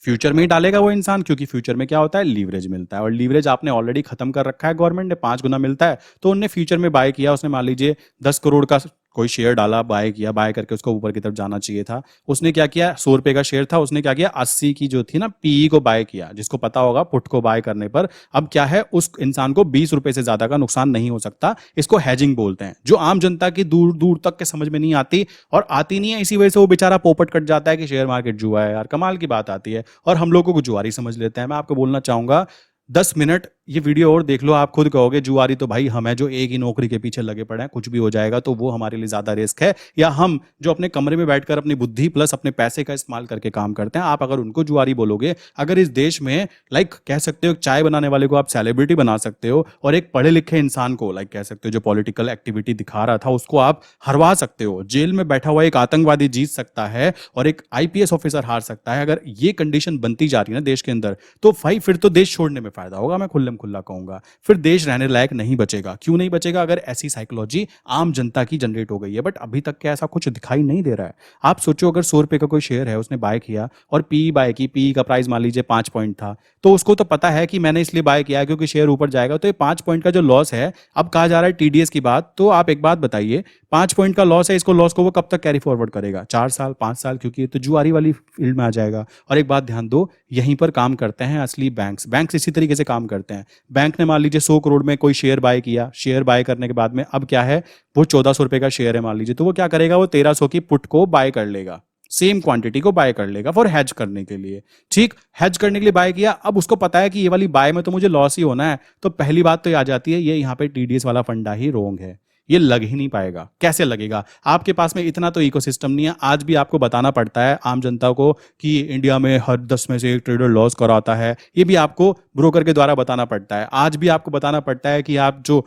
फ्यूचर में ही डालेगा वो इंसान, क्योंकि फ्यूचर में क्या होता है, लीवरेज मिलता है। और लीवरेज आपने ऑलरेडी खत्म कर रखा है, गवर्नमेंट ने 5 गुना मिलता है। तो उनने फ्यूचर में बाय किया। उसने मान लीजिए 10 करोड़ का कोई शेयर डाला, बाय किया, बाय करके उसको ऊपर की तरफ जाना चाहिए था। उसने क्या किया, 100 रुपए का शेयर था, उसने क्या किया, 80 की जो थी ना पीई को बाय किया, जिसको पता होगा पुट को बाय करने पर अब क्या है, उस इंसान को 20 रुपए से ज्यादा का नुकसान नहीं हो सकता। इसको हैजिंग बोलते हैं, जो आम जनता की दूर दूर तक के समझ में नहीं आती और आती नहीं है। इसी वजह से वो बेचारा पोपट कट जाता है कि शेयर मार्केट जुआ है। यार कमाल की बात आती है और हम लोगों को जुआरी समझ लेते हैं। मैं आपको बोलना चाहूंगा 10 मिनट ये वीडियो और देख लो, आप खुद कहोगे जुआरी तो भाई हम है जो एक ही नौकरी के पीछे लगे पड़े हैं, कुछ भी हो जाएगा तो वो हमारे लिए ज्यादा रिस्क है। या हम जो अपने कमरे में बैठकर अपनी बुद्धि प्लस अपने पैसे का इस्तेमाल करके काम करते हैं, आप अगर उनको जुआरी बोलोगे। अगर इस देश में कह सकते हो चाय बनाने वाले को आप सेलिब्रिटी बना सकते हो और एक पढ़े लिखे इंसान को कह सकते हो जो पॉलिटिकल एक्टिविटी दिखा रहा था उसको आप हरवा सकते हो। जेल में बैठा हुआ एक आतंकवादी जीत सकता है और एक आईपीएस ऑफिसर हार सकता है। अगर ये कंडीशन बनती जा रही है ना देश के अंदर, तो भाई फिर तो देश छोड़ने में फायदा होगा। मैं खुल्ला कहूंगा, फिर देश रहने लायक नहीं बचेगा। क्यों नहीं बचेगा? अगर ऐसी साइकोलॉजी आम जनता की जनरेट हो गई है। बट अभी तक क्या ऐसा कुछ दिखाई नहीं दे रहा है। आप सोचो अगर 100 रुपए का कोई शेयर है, उसने बाय किया और पी बाय की, पी का प्राइस मान लीजिए 5 पॉइंट था, तो उसको तो पता है कि मैंने इसलिए बाय किया है क्योंकि शेयर ऊपर जाएगा। तो ये 5 पॉइंट का जो लॉस है, अब कहा जा रहा है टीडीएस की बात, तो आप एक बात बताइए, 5 पॉइंट का लॉस है, इसको लॉस को वो कब तक कैरी फॉरवर्ड करेगा? 4 साल 5 साल, क्योंकि ये तो जुआरी वाली फील्ड में आ जाएगा। और एक बात ध्यान दो, यहीं पर काम करते हैं असली बैंक्स इसी तरीके से काम करते हैं। बैंक ने मान लीजिए 100 करोड़ में कोई शेयर बाय किया, शेयर बाय करने के बाद में अब क्या है, वो 1400 रुपए का शेयर है मान लीजिए, तो वो क्या करेगा, वो 1300 की पुट को बाय कर लेगा, सेम क्वांटिटी को बाय कर लेगा फॉर हैज करने के लिए। ठीक, हैज करने के लिए बाय किया। अब उसको पता है कि ये वाली बाय में तो मुझे लॉस ही होना है। तो पहली बात तो ये आ जाती है, ये यहाँ पे टीडीएस वाला फंडा ही रोंग है। ये लग ही नहीं पाएगा। कैसे लगेगा? आपके पास में इतना तो इकोसिस्टम नहीं है। आज भी आपको बताना पड़ता है आम जनता को कि इंडिया में हर 10 में से एक ट्रेडर लॉस कराता है। ये भी आपको ब्रोकर के द्वारा बताना पड़ता है। आज भी आपको बताना पड़ता है कि आप जो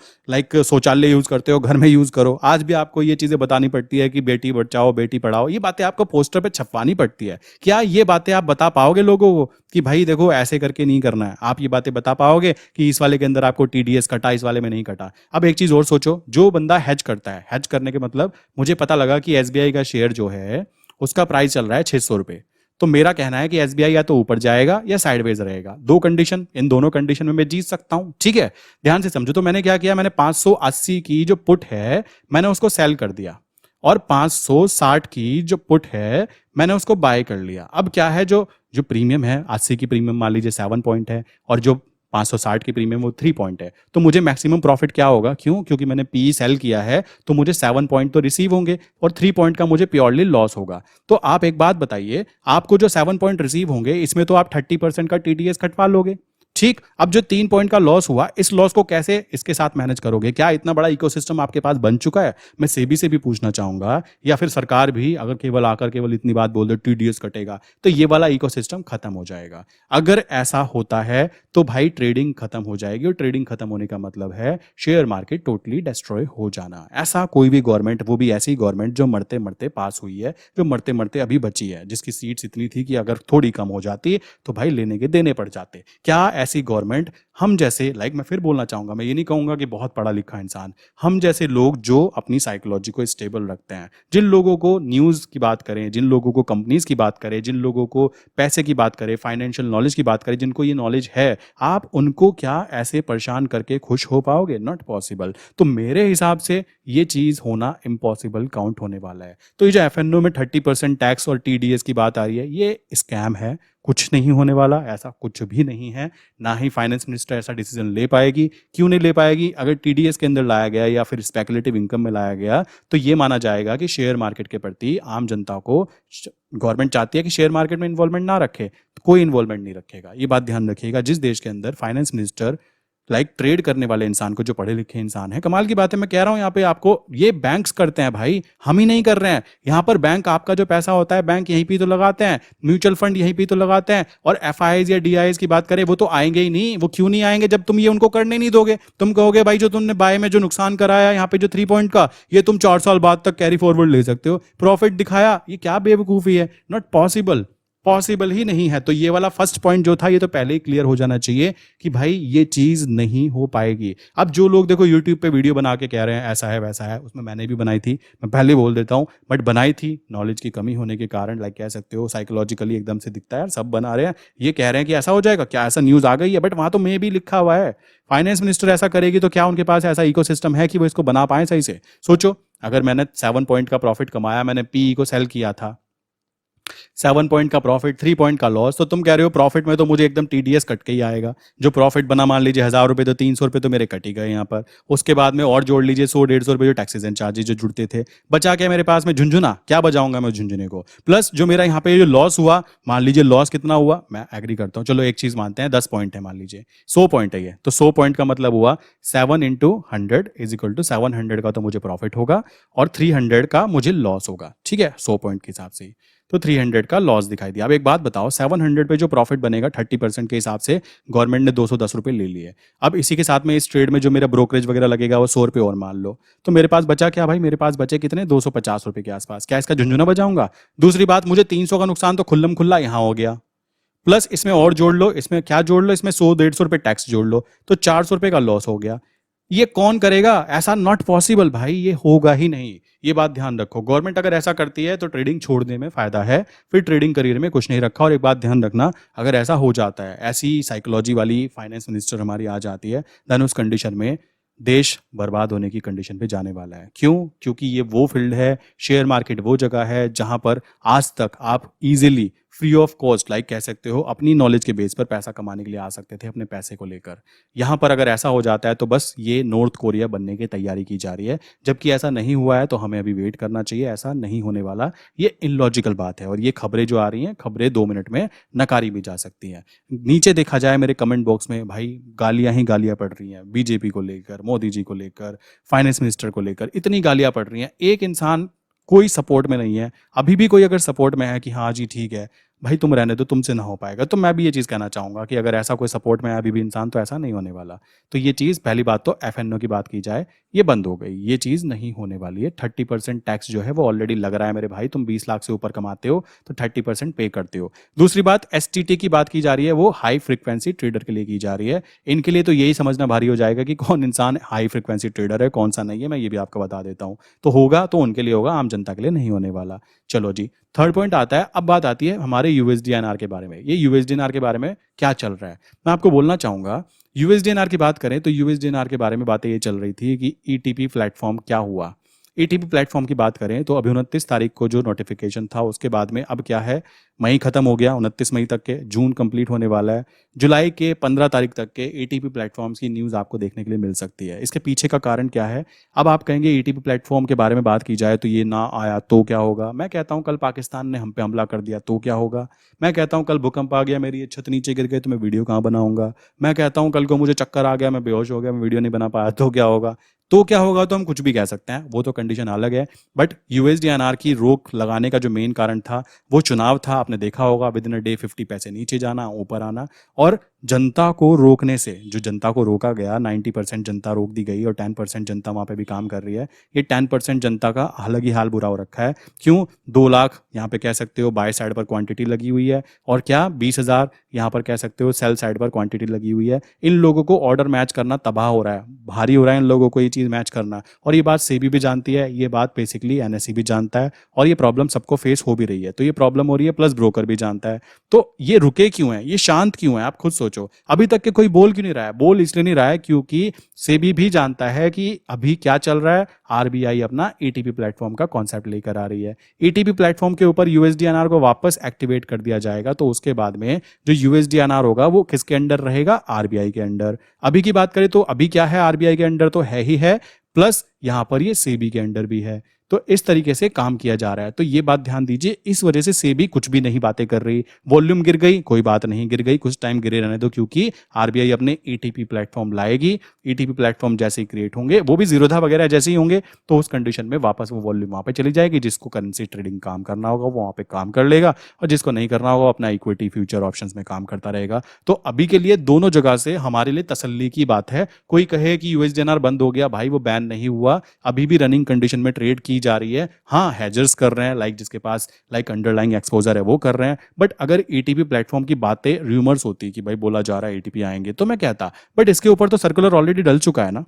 शौचालय यूज करते हो घर में यूज करो। आज भी आपको ये चीजें बतानी पड़ती है कि बेटी बचाओ बेटी पढ़ाओ। ये बातें आपको पोस्टर पे छपवानी पड़ती है। क्या ये बातें आप बता पाओगे लोगों को कि भाई देखो ऐसे करके नहीं करना है? आप ये बातें बता पाओगे कि इस वाले के अंदर आपको टीडीएस कटा, इस वाले में नहीं कटा? अब एक चीज और सोचो, जो बंदा हैज करता है, हैज करने के मतलब मुझे पता लगा कि एसबीआई का शेयर जो है उसका प्राइस चल रहा है 600 रुपए। तो मेरा कहना है कि एसबीआई या तो ऊपर जाएगा या साइडवेज रहेगा। दो कंडीशन, इन दोनों कंडीशन में मैं जीत सकता हूं। ठीक है, ध्यान से समझो। तो मैंने क्या किया, मैंने 580 की जो पुट है मैंने उसको सेल कर दिया, और 560 की जो पुट है मैंने उसको बाय कर लिया। अब क्या है, जो जो प्रीमियम है 80 की प्रीमियम मान लीजिए 7 पॉइंट है, और जो 560 की प्रीमियम वो 3 पॉइंट है, तो मुझे मैक्सिमम प्रॉफिट क्या होगा? क्यों? क्योंकि मैंने पी सेल किया है, तो मुझे 7 पॉइंट तो रिसीव होंगे और 3 पॉइंट का मुझे प्योरली लॉस होगा। तो आप एक बात बताइए, आपको जो 7 पॉइंट रिसीव होंगे इसमें तो आप 30% का टीडीएस कटवा लोगे। ठीक, अब जो 3 पॉइंट का लॉस हुआ, इस लॉस को कैसे इसके साथ मैनेज करोगे? क्या इतना बड़ा इकोसिस्टम आपके पास बन चुका है? मैं सेबी से भी पूछना चाहूंगा, या फिर सरकार भी अगर केवल आकर केवल इतनी बात बोल दे टीडीएस कटेगा, तो ये वाला इकोसिस्टम खत्म हो जाएगा। अगर ऐसा होता है तो भाई ट्रेडिंग खत्म हो जाएगी, और ट्रेडिंग खत्म होने का मतलब है शेयर मार्केट टोटली डिस्ट्रॉय हो जाना। ऐसा कोई भी गवर्नमेंट, वो भी ऐसी गवर्नमेंट जो मरते मरते पास हुई है, जो मरते मरते अभी बची है, जिसकी सीट्स इतनी थी कि अगर थोड़ी कम हो जाती तो भाई लेने के देने पड़ जाते, क्या ऐसी गवर्नमेंट हम जैसे, मैं फिर बोलना चाहूंगा, मैं ये नहीं कहूंगा कि बहुत पढ़ा लिखा इंसान, हम जैसे लोग जो अपनी साइकोलॉजी को स्टेबल रखते हैं, जिन लोगों को न्यूज की बात करें, जिन लोगों को कंपनीज की बात करें, जिन लोगों को पैसे की बात करें, फाइनेंशियल नॉलेज की बात करें, जिनको ये नॉलेज है, आप उनको क्या ऐसे परेशान करके खुश हो पाओगे? Not possible. तो मेरे हिसाब से ये चीज होना इम्पॉसिबल काउंट होने वाला है। तो ये जो एफएनओ में 30% टैक्स और टीडीएस की बात आ रही है, ये स्कैम है, कुछ नहीं होने वाला, ऐसा कुछ भी नहीं है। ना ही फाइनेंस मिनिस्टर ऐसा डिसीजन ले पाएगी। क्यों नहीं ले पाएगी? अगर टीडीएस के अंदर लाया गया या फिर स्पेकुलेटिव इनकम में लाया गया, तो ये माना जाएगा कि शेयर मार्केट के प्रति आम जनता को, गवर्नमेंट चाहती है कि शेयर मार्केट में इन्वॉल्वमेंट ना रखे, तो कोई इन्वॉल्वमेंट नहीं रखेगा। ये बात ध्यान रखिएगा। जिस देश के अंदर फाइनेंस मिनिस्टर ट्रेड करने वाले इंसान को, जो पढ़े लिखे इंसान है, कमाल की बात है, मैं कह रहा हूं यहाँ पे आपको, ये बैंक्स करते हैं भाई, हम ही नहीं कर रहे हैं। यहाँ पर बैंक, आपका जो पैसा होता है बैंक यहीं पे तो लगाते हैं, म्यूचुअल फंड यहीं पे तो लगाते हैं, और एफआईआईज या डीआईएस की बात करें, वो तो आएंगे ही नहीं। वो क्यों नहीं आएंगे? जब तुम ये उनको करने नहीं दोगे। तुम कहोगे भाई जो तुमने बाय में जो नुकसान कराया यहाँ पे जो 3 पॉइंट का, ये तुम 4 साल बाद तक कैरी फॉरवर्ड ले सकते हो, प्रॉफिट दिखाया। ये क्या बेवकूफी है? नॉट पॉसिबल, पॉसिबल ही नहीं है। तो ये वाला फर्स्ट पॉइंट जो था, ये तो पहले ही क्लियर हो जाना चाहिए कि भाई ये चीज नहीं हो पाएगी। अब जो लोग देखो यूट्यूब पे वीडियो बना के कह रहे हैं ऐसा है वैसा है, उसमें मैंने भी बनाई थी, मैं पहले बोल देता हूं, बट बनाई थी नॉलेज की कमी होने के कारण, कह सकते हो साइकोलॉजिकली एकदम से दिखता है यार, सब बना रहे हैं, ये कह रहे हैं कि ऐसा हो जाएगा, क्या ऐसा न्यूज आ गई है? बट वहां तो मे भी लिखा हुआ है। फाइनेंस मिनिस्टर ऐसा करेगी तो क्या उनके पास ऐसा इकोसिस्टम है कि वो इसको बना पाए सही से? सोचो, अगर मैंने 7 पॉइंट का प्रॉफिट कमाया, मैंने पीई को सेल किया था, 7 पॉइंट का प्रॉफिट, 3 पॉइंट का लॉस, तो तुम कह रहे हो प्रॉफिट में तो मुझे एकदम टीडीएस कट के ही आएगा। जो प्रॉफिट बना मान लीजिए 1000 रुपए, तो 300 रुपए तो मेरे कट ही गए यहाँ पर। उसके बाद में और जोड़ लीजिए 100-150 रुपए जो टैक्सेस एंड चार्जेस जो जुड़ते थे, बचा क्या मेरे पास में? झुंझुना। क्या बचाऊंगा मैं झुंझुने को? प्लस जो मेरा यहाँ पे जो लॉस हुआ, मान लीजिए लॉस कितना हुआ, मैं एग्री करता हूँ, चलो एक चीज मानते हैं 10 पॉइंट है, मान लीजिए 100 पॉइंट है ये, तो 100 पॉइंट का मतलब हुआ 7 इंटू 100 इज इक्वल टू 700 का तो मुझे प्रॉफिट होगा, और 300 का मुझे लॉस होगा। ठीक है, 100 पॉइंट के हिसाब से, तो 300 का लॉस दिखाई दिया। अब एक बात बताओ, 700 पे जो प्रॉफिट बनेगा 30% के हिसाब से गवर्नमेंट ने 210 रुपए ले लिए। अब इसी के साथ में इस ट्रेड में जो मेरा ब्रोकरेज वगैरह लगेगा वो 100 रुपए और मान लो, तो मेरे पास बचा क्या भाई? मेरे पास बचे कितने? 250 रुपए के आसपास। क्या इसका झुंझुना बजाऊंगा? दूसरी बात, मुझे 300 का नुकसान तो खुल्लम खुल्ला यहाँ हो गया, प्लस इसमें और जोड़ लो, इसमें क्या जोड़ लो, इसमें 100-150 रुपए टैक्स जोड़ लो, तो 400 रुपए का लॉस हो गया। ये कौन करेगा? ऐसा नॉट पॉसिबल भाई, ये होगा ही नहीं। ये बात ध्यान रखो। गवर्नमेंट अगर ऐसा करती है तो ट्रेडिंग छोड़ने में फायदा है, फिर ट्रेडिंग करियर में कुछ नहीं रखा। और एक बात ध्यान रखना, अगर ऐसा हो जाता है, ऐसी साइकोलॉजी वाली फाइनेंस मिनिस्टर हमारी आ जाती है, देन उस कंडीशन में देश बर्बाद होने की कंडीशन पे जाने वाला है। क्यों? क्योंकि ये वो फील्ड है, शेयर मार्केट वो जगह है जहां पर आज तक आप इजीली फ्री ऑफ कॉस्ट, कह सकते हो अपनी नॉलेज के बेस पर पैसा कमाने के लिए आ सकते थे अपने पैसे को लेकर। यहाँ पर अगर ऐसा हो जाता है तो बस ये नॉर्थ कोरिया बनने की तैयारी की जा रही है, जबकि ऐसा नहीं हुआ है, तो हमें अभी वेट करना चाहिए। ऐसा नहीं होने वाला, ये इलॉजिकल बात है। और ये खबरें जो आ रही हैं, खबरें 2 मिनट में नकारी भी जा सकती हैं। नीचे देखा जाए मेरे कमेंट बॉक्स में भाई गालियां ही गालियां पड़ रही हैं, बीजेपी को लेकर, मोदी जी को लेकर, फाइनेंस मिनिस्टर को लेकर, इतनी गालियां पड़ रही हैं। एक इंसान कोई सपोर्ट में नहीं है। अभी भी कोई अगर सपोर्ट में है कि हाँ जी ठीक है भाई तुम रहने दो, तुमसे ना हो पाएगा, तो मैं भी ये चीज़ कहना चाहूँगा कि अगर ऐसा कोई सपोर्ट में है अभी भी इंसान, तो ऐसा नहीं होने वाला। तो ये चीज़, पहली बात तो एफएनओ की बात की जाए, ये बंद हो गई, ये चीज़ नहीं होने वाली है। 30% टैक्स जो है वो ऑलरेडी लग रहा है मेरे भाई। तुम 20 लाख से ऊपर कमाते हो तो 30% पे करते हो। दूसरी बात, एसटीटी की बात की जा रही है, वो हाई फ्रिक्वेंसी ट्रेडर के लिए की जा रही है। इनके लिए तो यही समझना भारी हो जाएगा कि कौन इंसान हाई फ्रिक्वेंसी ट्रेडर है, कौन सा नहीं है। मैं ये भी आपको बता देता हूँ। तो होगा तो उनके लिए होगा, आम जनता के लिए नहीं होने वाला। चलो जी, थर्ड पॉइंट आता है। अब बात आती है हमारे यूएसडीएनआर के बारे में। ये यूएसडीएनआर के बारे में क्या चल रहा है मैं आपको बोलना चाहूंगा। यूएसडीएनआर की बात करें तो यूएसडीएनआर के बारे में बातें ये चल रही थी कि ईटीपी प्लेटफॉर्म क्या हुआ। ईटीपी प्लेटफॉर्म की बात करें तो अभी 29 तारीख को जो नोटिफिकेशन था उसके बाद में अब क्या है, मई खत्म हो गया, 29 मई तक के, जून कंप्लीट होने वाला है, जुलाई के 15 तारीख तक के एटीपी प्लेटफॉर्म्स की न्यूज़ आपको देखने के लिए मिल सकती है। इसके पीछे का कारण क्या है? अब आप कहेंगे एटीपी प्लेटफॉर्म के बारे में बात की जाए तो ये ना आया तो क्या होगा। मैं कहता हूँ कल पाकिस्तान ने हम पे हमला कर दिया तो क्या होगा। मैं कहता हूँ कल भूकंप आ गया, मेरी ये छत नीचे गिर गई तो मैं वीडियो कहाँ बनाऊंगा। मैं कहता हूँ कल को मुझे चक्कर आ गया, मैं बेहोश हो गया, मैं वीडियो नहीं बना पाया तो क्या होगा। तो क्या होगा तो हम कुछ भी कह सकते हैं, वो तो कंडीशन अलग है। बट यूएसडीएनआर की रोक लगाने का जो मेन कारण था वो चुनाव था। आपने देखा होगा विद इन अ डे 50 पैसे नीचे जाना, ऊपर आना, और जनता को रोकने से, जो जनता को रोका गया, 90% जनता रोक दी गई और 10% जनता वहां पे भी काम कर रही है। ये 10% जनता का अलग ही हाल बुरा हो रखा है। क्यों? 2 लाख यहाँ पे कह सकते हो बाय साइड पर क्वांटिटी लगी हुई है, और क्या 20,000 यहाँ पर कह सकते हो सेल साइड पर क्वांटिटी लगी हुई है। इन लोगों को ऑर्डर मैच करना तबाह हो रहा है, भारी हो रहा है इन लोगों को ये चीज़ मैच करना। और ये बात सेबी भी जानती है, ये बात बेसिकली एनएसई भी जानता है, और ये प्रॉब्लम सबको फेस हो भी रही है। तो ये प्रॉब्लम हो रही है, प्लस ब्रोकर भी जानता है। तो ये रुके क्यों है, ये शांत क्यों है, आप खुद सोचो। अभी तक के कोई बोल क्यों नहीं रहा है? बोल इसलिए नहीं रहा है क्योंकि सेबी भी जानता है कि अभी क्या चल रहा है। आरबीआई अपना ईटीपी प्लेटफॉर्म का कॉन्सेप्ट लेकर आ रही है। ईटीपी प्लेटफॉर्म के ऊपर यूएसडीएनआर को वापस एक्टिवेट कर दिया जाएगा, तो उसके बाद में जो यूएसडीएनआर होगा वो किसके अंडर रहेगा? आरबीआई के अंडर। अभी की बात करें तो अभी क्या है, आरबीआई के अंडर तो है ही है, प्लस यहां पर ये सेबी के अंडर भी है। तो इस तरीके से काम किया जा रहा है। तो ये बात ध्यान दीजिए, इस वजह से सेबी कुछ भी नहीं बातें कर रही। वॉल्यूम गिर गई, कोई बात नहीं, गिर गई, कुछ टाइम गिरे रहने दो, क्योंकि आरबीआई अपने ईटीपी प्लेटफॉर्म लाएगी। ईटीपी प्लेटफॉर्म जैसे ही क्रिएट होंगे, वो भी जीरोधा वगैरह जैसे ही होंगे, तो उस कंडीशन में वापस वो वॉल्यूम वहां पे चली जाएगी। जिसको करेंसी ट्रेडिंग काम करना होगा वो वहां पे काम कर लेगा, और जिसको नहीं करना होगा अपना इक्विटी फ्यूचर ऑप्शंस में काम करता रहेगा। तो अभी के लिए दोनों जगह से हमारे लिए तसल्ली की बात है। कोई कहे कि यूएसडीएनआर बंद हो गया, भाई वो बैन नहीं हुआ, अभी भी रनिंग कंडीशन में ट्रेड की जा रही है। हाँ, हैजर्स कर रहे हैं, लाइक जिसके पास लाइक अंडरलाइंग एक्सपोजर है वो कर रहे हैं। बट अगर ईटीपी प्लेटफॉर्म की बातें रूमर्स होती कि भाई बोला जा रहा है ईटीपी आएंगे, तो मैं कहता, बट इसके ऊपर तो सर्कुलर ऑलरेडी डल चुका है ना,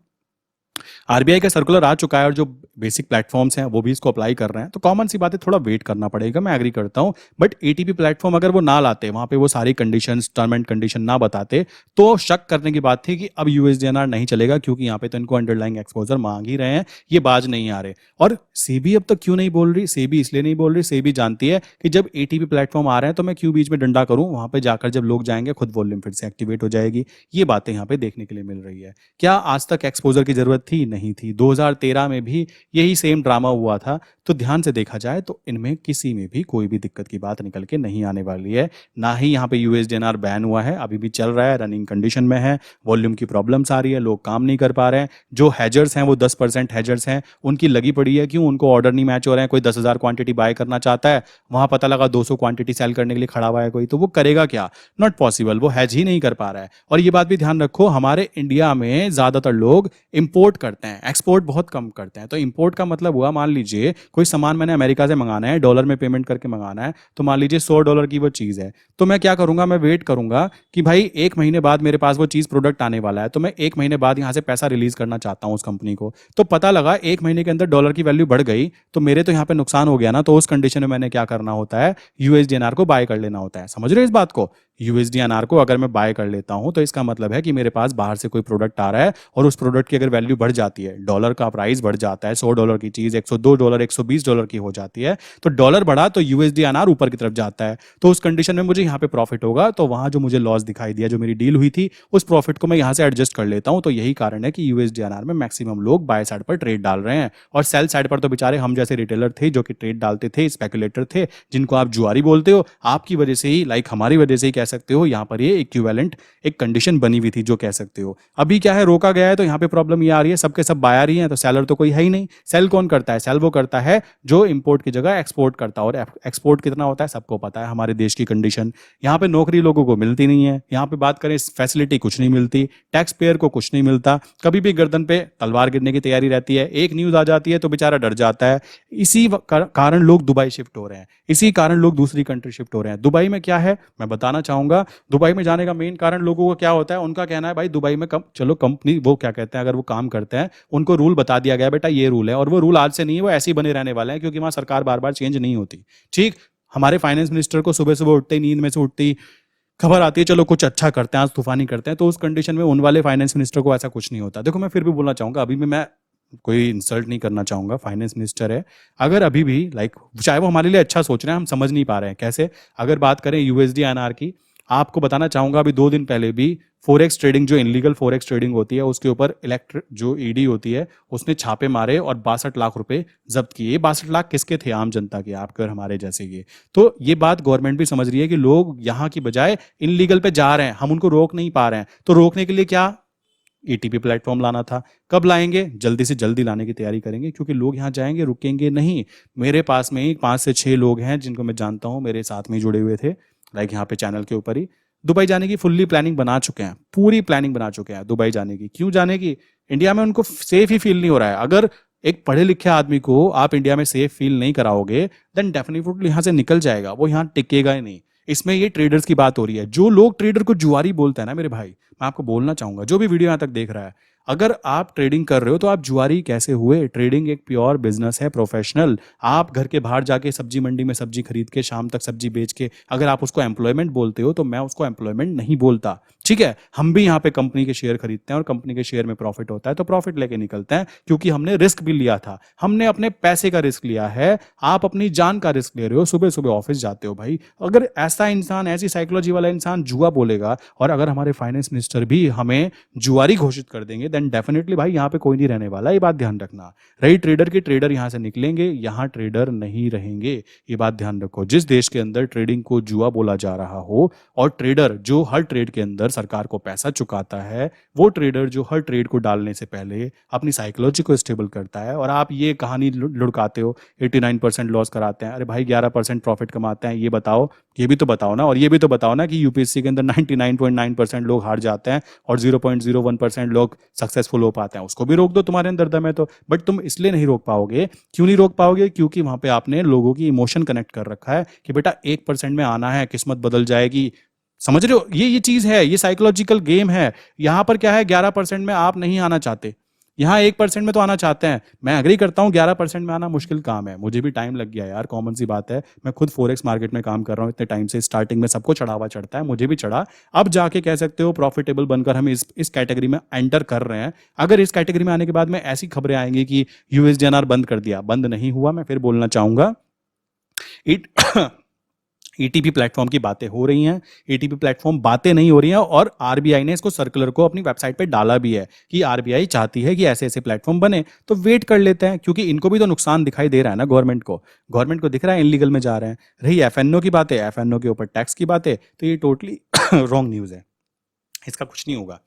आरबीआई का सर्कुलर आ चुका है, और जो बेसिक प्लेटफॉर्म्स हैं वो भी इसको अप्लाई कर रहे हैं। तो कॉमन सी बात है, थोड़ा वेट करना पड़ेगा, मैं एग्री करता हूं। बट एटीपी प्लेटफॉर्म अगर वो ना लाते, वहां पे वो सारी कंडीशंस, टर्म एंड कंडीशन ना बताते, तो शक करने की बात थी कि अब यूएसडीएनआर नहीं चलेगा, क्योंकि यहाँ पे तो इनको अंडरलाइंग एक्सपोजर मांग ही रहे हैं, ये बाज नहीं आ रहे। और सेबी अब तक क्यों नहीं बोल रही? सेबी इसलिए नहीं बोल रही, सेबी जानती है कि जब एटीपी प्लेटफॉर्म आ रहे हैं तो मैं क्यों बीच में डंडा करूं, वहां पे जाकर जब लोग जाएंगे खुद वॉल्यूम फिर से एक्टिवेट हो जाएगी। ये बातें यहाँ पे देखने के लिए मिल रही है। क्या आज तक एक्सपोजर की जरूरत थी? नहीं थी। 2013 में भी यही सेम ड्रामा हुआ था। तो ध्यान से देखा जाए तो इनमें किसी में भी कोई भी दिक्कत की बात निकल के नहीं आने वाली है। ना ही यहाँ पे यूएसडीएनआर बैन हुआ है, अभी भी चल रहा है, रनिंग कंडीशन में है, वॉल्यूम की प्रॉब्लम्स आ रही है, लोग काम नहीं कर पा रहे हैं। जो हैजर्स हैं वो 10% हैजर्स हैं, उनकी लगी पड़ी है। क्यों? उनको ऑर्डर नहीं मैच हो रहे हैं। कोई 10,000 क्वांटिटी बाय करना चाहता है, वहां पता लगा 200 क्वांटिटी सेल करने के लिए खड़ा हुआ है कोई, तो वो करेगा क्या? नॉट पॉसिबल, वो हैज ही नहीं कर पा रहा है। और ये बात भी ध्यान रखो, हमारे इंडिया में ज्यादातर लोग इंपोर्ट करते हैं, एक्सपोर्ट बहुत कम करते हैं। तो इंपोर्ट का मतलब हुआ, मान लीजिए कोई सामान मैंने अमेरिका से मंगाना है, डॉलर में पेमेंट करके मंगाना है, तो मान लीजिए $100 की वो चीज़ है, तो मैं क्या करूंगा, मैं वेट करूंगा कि भाई 1 महीने बाद मेरे पास वो चीज़ प्रोडक्ट आने वाला है, तो मैं 1 महीने बाद यहाँ से पैसा रिलीज करना चाहता हूँ उस कंपनी को। तो पता लगा 1 महीने के अंदर डॉलर की वैल्यू बढ़ गई, तो मेरे तो यहाँ पे नुकसान हो गया ना। तो उस कंडीशन में मैंने क्या करना होता है, यूएसडीएनआर को बाय कर लेना होता है। समझ रहे हो इस बात को? यूएसडीएनआर को अगर मैं बाय कर लेता हूं तो इसका मतलब है कि मेरे पास बाहर से कोई प्रोडक्ट आ रहा है, और उस प्रोडक्ट की अगर वैल्यू बढ़ जाती है, डॉलर का प्राइस बढ़ जाता है, $100 की चीज $102 $120 की हो जाती है, तो डॉलर बढ़ा तो यूएसडीएनआर ऊपर की तरफ जाता है। तो उस कंडीशन में मुझे यहाँ पे प्रॉफिट होगा, तो वहां जो मुझे लॉस दिखाई दिया, जो मेरी डील हुई थी, उस प्रॉफिट को मैं यहाँ से एडजस्ट कर लेता हूं। तो यही कारण है कि यूएसडीएनआर में मैक्सिमम लोग बाय साइड पर ट्रेड डाल रहे हैं, और सेल साइड पर तो बेचारे हम जैसे रिटेलर थे जो कि ट्रेड डालते थे, स्पेकुलेटर थे, जिनको आप जुआरी बोलते हो। आपकी वजह से ही, लाइक हमारी वजह से ही कह सकते हो, यहाँ पर इक्विवेलेंट एक कंडीशन बनी हुई थी जो कह सकते हो। अभी क्या है, रोका गया है, तो यहाँ पे प्रॉब्लम ये आ रही है, सबके सब बायर ही हैं, तो सेलर तो कोई है ही नहीं। सेल कौन करता है? सेल वो करता है जो इंपोर्ट की जगह एक्सपोर्ट करता है, और एक्सपोर्ट कितना होता है सबको पता है, हमारे देश की कंडीशन। यहाँ पे नौकरी लोगों को मिलती नहीं है, यहाँ पे बात करें फैसिलिटी कुछ नहीं मिलती, टैक्स पेयर को कुछ नहीं मिलता, कभी भी गर्दन पे तलवार गिरने की तैयारी रहती है। एक न्यूज आ जाती है तो बेचारा डर जाता है। इसी कारण लोग दुबई शिफ्ट हो रहे हैं, इसी कारण लोग दूसरी कंट्री शिफ्ट हो रहे हैं। दुबई में क्या है मैं बताना चाहूंगा। दुबई में जाने का मेन कारण लोगों को क्या होता है, उनका कहना है भाई दुबई में चलो कंपनी वो क्या कहते हैं, अगर वो काम करते हैं उनको रूल बता दिया गया बेटा ये रूल है, और वो रूल आज से नहीं है, वो ऐसे ही बने रहने वाले हैं, क्योंकि वहां सरकार बार बार चेंज नहीं होती। ठीक, हमारे फाइनेंस मिनिस्टर को सुबह सुबह उठते ही, नींद में से उठते ही खबर आती है चलो कुछ अच्छा करते हैं, आज तूफानी करते हैं, तो उस कंडीशन में उन वाले फाइनेंस मिनिस्टर को ऐसा कुछ नहीं होता। देखो मैं फिर भी बोलना चाहूंगा, अभी भी मैं कोई इंसल्ट नहीं करना चाहूंगा, फाइनेंस मिनिस्टर है, अगर अभी भी लाइक चाहे वो हमारे लिए अच्छा सोच रहे हैं, हम समझ नहीं पा रहे हैं कैसे। अगर बात करें यूएसडी एनआर की, आपको बताना चाहूंगा अभी 2 दिन पहले भी फॉरेक्स ट्रेडिंग, जो इनलीगल फॉरेक्स ट्रेडिंग होती है, उसके ऊपर इलेक्ट्रिक जो ईडी होती है उसने छापे मारे और 62 लाख रुपए जब्त किए। ये 62 लाख किसके थे? आम जनता के, आपके और हमारे जैसे के। तो ये बात गवर्नमेंट भी समझ रही है कि लोग यहाँ की बजाय इनलीगल पे जा रहे हैं, हम उनको रोक नहीं पा रहे हैं, तो रोकने के लिए क्या एटीपी प्लेटफॉर्म लाना था। कब लाएंगे? जल्दी से जल्दी लाने की तैयारी करेंगे, क्योंकि लोग यहाँ जाएंगे, रुकेंगे नहीं। मेरे पास में ही 5 से 6 लोग हैं जिनको मैं जानता हूँ, मेरे साथ में ही जुड़े हुए थे, लाइक यहाँ पे चैनल के ऊपर ही, दुबई जाने की फुल्ली प्लानिंग बना चुके हैं, पूरी प्लानिंग बना चुके हैं दुबई जाने की। क्यों जाने की? इंडिया में उनको सेफ ही फील नहीं हो रहा है। अगर एक पढ़े लिखे आदमी को आप इंडिया में सेफ फील नहीं कराओगे, देन डेफिनेटली यहाँ से निकल जाएगा, वो यहाँ टिकेगा ही नहीं। इसमें ये ट्रेडर्स की बात हो रही है। जो लोग ट्रेडर को जुआरी बोलते हैं ना मेरे भाई, मैं आपको बोलना चाहूंगा, जो भी वीडियो यहाँ तक देख रहा है, अगर आप ट्रेडिंग कर रहे हो तो आप जुआरी कैसे हुए? ट्रेडिंग एक प्योर बिजनेस है, प्रोफेशनल। आप घर के बाहर जाके सब्जी मंडी में सब्जी खरीद के शाम तक सब्जी बेच के अगर आप उसको एम्प्लॉयमेंट बोलते हो, तो मैं उसको एम्प्लॉयमेंट नहीं बोलता। ठीक है, हम भी यहाँ पे कंपनी के शेयर खरीदते हैं और कंपनी के शेयर में प्रॉफिट होता है तो प्रॉफिट लेके निकलते हैं, क्योंकि हमने रिस्क भी लिया था, हमने अपने पैसे का रिस्क लिया है। आप अपनी जान का रिस्क ले रहे हो, सुबह सुबह ऑफिस जाते हो भाई। अगर ऐसा इंसान, ऐसी साइकोलॉजी वाला इंसान जुआ बोलेगा, और अगर हमारे फाइनेंस मिनिस्टर भी हमें जुआरी घोषित कर देंगे, देन डेफिनेटली भाई यहाँ पे कोई नहीं रहने वाला। ये बात ध्यान रखना। रही ट्रेडर की, ट्रेडर यहाँ से निकलेंगे, यहाँ ट्रेडर नहीं रहेंगे। ये बात ध्यान रखो। जिस देश के अंदर ट्रेडिंग को जुआ बोला जा रहा हो, और ट्रेडर जो हर ट्रेड के अंदर सरकार को पैसा चुकाता है, वो ट्रेडर जो हर ट्रेड को डालने से पहले अपनी साइकोलॉजी को स्टेबल करता है, और आप ये कहानी लुढ़काते हो 89% लॉस कराते हैं। अरे भाई 11% प्रॉफिट कमाते हैं, ये बताओ, ये भी तो बताओ ना। और ये भी तो बताओ ना कि यूपीएससी के अंदर 99.9% लोग हार जाते हैं और 0.01% लोग सक्सेसफुल हो पाते हैं। उसको भी रोक दो, तुम्हारे अंदर दम है तो। बट तुम इसलिए नहीं रोक पाओगे। क्यों नहीं रोक पाओगे? क्योंकि वहां पे आपने लोगों की इमोशन कनेक्ट कर रखा है कि बेटा 1% में आना है, किस्मत बदल जाएगी। समझ रहे हो? ये चीज है, ये साइकोलॉजिकल गेम है। यहां पर क्या है, 11% में आप नहीं आना चाहते, यहाँ 1% में तो आना चाहते हैं। मैं अग्री करता हूँ, 11% में आना मुश्किल काम है, मुझे भी टाइम लग गया यार, कॉमन सी बात है। मैं खुद फॉरेक्स मार्केट में काम कर रहा हूँ इतने टाइम से, स्टार्टिंग में सबको चढ़ावा चढ़ता है, मुझे भी चढ़ा। अब जाके कह सकते हो प्रॉफिटेबल बनकर हम इस कैटेगरी में एंटर कर रहे हैं। अगर इस कैटेगरी में आने के बाद में ऐसी खबरें आएंगी कि यूएसडीएनआर बंद कर दिया, बंद नहीं हुआ, मैं फिर बोलना चाहूंगा। इट एटीपी प्लेटफॉर्म की बातें हो रही हैं, एटीपी प्लेटफॉर्म बातें नहीं हो रही हैं, और आरबीआई ने इसको सर्कुलर को अपनी वेबसाइट पे डाला भी है कि आरबीआई चाहती है कि ऐसे ऐसे प्लेटफॉर्म बने। तो वेट कर लेते हैं, क्योंकि इनको भी तो नुकसान दिखाई दे रहा है ना, गवर्नमेंट को दिख रहा है इनलीगल में जा रहे हैं। रही एफएनओ की बातें, एफएनओ के ऊपर टैक्स की बातें, तो ये टोटली रॉन्ग न्यूज़ है। इसका कुछ नहीं होगा।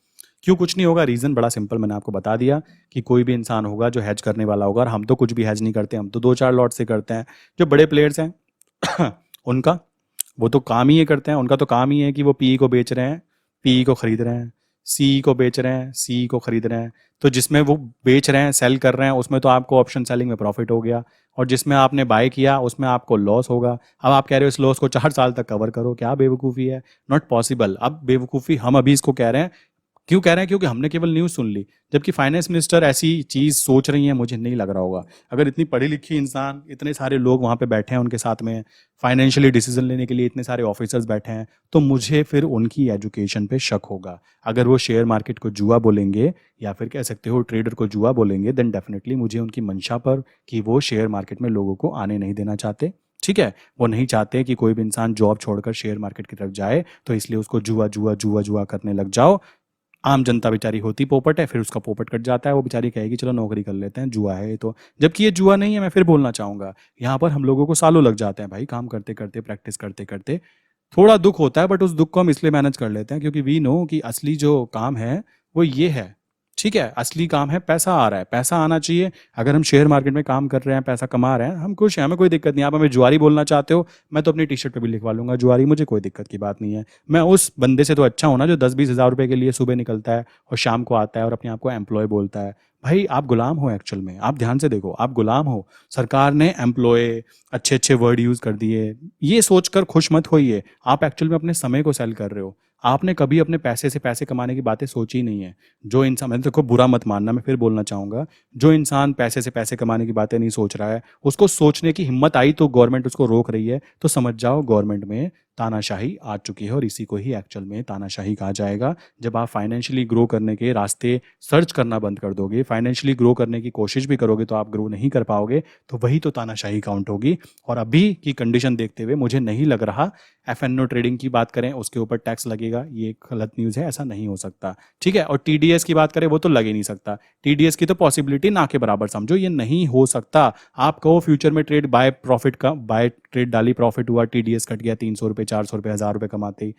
क्यों कुछ नहीं होगा? रीजन बड़ा सिंपल, मैंने आपको बता दिया कि कोई भी इंसान होगा जो हैज करने वाला होगा, और हम तो कुछ भी हैज नहीं करते, हम तो 2-4 लॉट से करते हैं। जो बड़े प्लेयर्स हैं उनका वो तो काम ही ये करते हैं, उनका तो काम ही है कि वो पीई को बेच रहे हैं, पीई को खरीद रहे हैं, सी को बेच रहे हैं, सी को खरीद रहे हैं। तो जिसमें वो बेच रहे हैं, सेल कर रहे हैं, उसमें तो आपको ऑप्शन सेलिंग में प्रॉफिट हो गया, और जिसमें आपने बाय किया उसमें आपको लॉस होगा। अब आप कह रहे हो इस लॉस को 4 साल तक कवर करो, क्या बेवकूफ़ी है? Not possible. अब बेवकूफ़ी हम अभी इसको कह रहे हैं, क्यों कह रहे हैं? क्योंकि हमने केवल न्यूज़ सुन ली, जबकि फाइनेंस मिनिस्टर ऐसी चीज़ सोच रही है, मुझे नहीं लग रहा होगा। अगर इतनी पढ़ी लिखी इंसान, इतने सारे लोग वहाँ पे बैठे हैं उनके साथ में, फाइनेंशियली डिसीजन लेने के लिए इतने सारे ऑफिसर्स बैठे हैं, तो मुझे फिर उनकी एजुकेशन पे शक होगा। अगर वो शेयर मार्केट को जुआ बोलेंगे, या फिर कह सकते हो ट्रेडर को जुआ बोलेंगे, देन डेफिनेटली मुझे उनकी मंशा पर कि वो शेयर मार्केट में लोगों को आने नहीं देना चाहते। ठीक है, वो नहीं चाहते कि कोई भी इंसान जॉब छोड़कर शेयर मार्केट की तरफ जाए, तो इसलिए उसको जुआ जुआ जुआ जुआ करने लग जाओ। आम जनता बेचारी होती पोपट है, फिर उसका पोपट कट जाता है, वो बेचारी कहेगी चलो नौकरी कर लेते हैं, जुआ है ये तो। जबकि ये जुआ नहीं है। मैं फिर बोलना चाहूंगा, यहाँ पर हम लोगों को सालों लग जाते हैं भाई, काम करते करते, प्रैक्टिस करते करते। थोड़ा दुख होता है, बट उस दुख को हम इसलिए मैनेज कर लेते हैं क्योंकि वी नो कि असली जो काम है वो ये है। ठीक है, असली काम है, पैसा आ रहा है, पैसा आना चाहिए। अगर हम शेयर मार्केट में काम कर रहे हैं, पैसा कमा रहे हैं, हम खुश हैं, हमें कोई दिक्कत नहीं। आप हमें जुआरी बोलना चाहते हो, मैं तो अपनी टी शर्ट पे भी लिखवा लूंगा जुआरी, मुझे कोई दिक्कत की बात नहीं है। मैं उस बंदे से तो अच्छा हूं ना जो 10-20 हज़ार रुपए के लिए सुबह निकलता है और शाम को आता है और अपने आप को एम्प्लॉय बोलता है। भाई आप गुलाम हो एक्चुअल में, आप ध्यान से देखो, आप गुलाम हो। सरकार ने एम्प्लॉय अच्छे अच्छे वर्ड यूज कर दिए, ये सोचकर खुश मत होइए। आप एक्चुअल में अपने समय को सेल कर रहे हो। आपने कभी अपने पैसे से पैसे कमाने की बातें सोची ही नहीं है। जो इंसान, मैं देखो बुरा मत मानना, मैं फिर बोलना चाहूँगा, जो इंसान पैसे से पैसे कमाने की बातें नहीं सोच रहा है, उसको सोचने की हिम्मत आई तो गवर्नमेंट उसको रोक रही है, तो समझ जाओ गवर्नमेंट में तानाशाही आ चुकी है और इसी को ही एक्चुअल में तानाशाही कहा जाएगा। जब आप फाइनेंशियली ग्रो करने के रास्ते सर्च करना बंद कर दोगे, फाइनेंशियली ग्रो करने की कोशिश भी करोगे तो आप ग्रो नहीं कर पाओगे, तो वही तो तानाशाही काउंट होगी। और अभी की कंडीशन देखते हुए मुझे नहीं लग रहा एफएनओ ट्रेडिंग की बात करें उसके ऊपर टैक्स लगेगा, ये एक गलत न्यूज़ है, ऐसा नहीं हो सकता। ठीक है, और टीडीएस की बात करें वो तो लग ही नहीं सकता। टीडीएस की तो पॉसिबिलिटी ना के बराबर समझो, ये नहीं हो सकता। आप कहो फ्यूचर में ट्रेड बाय प्रॉफिट का, बाय ट्रेड डाली प्रॉफिट हुआ, टीडीएस कट गया 300 रुपये 400 रुपये 1000 रुपये कमाते ही।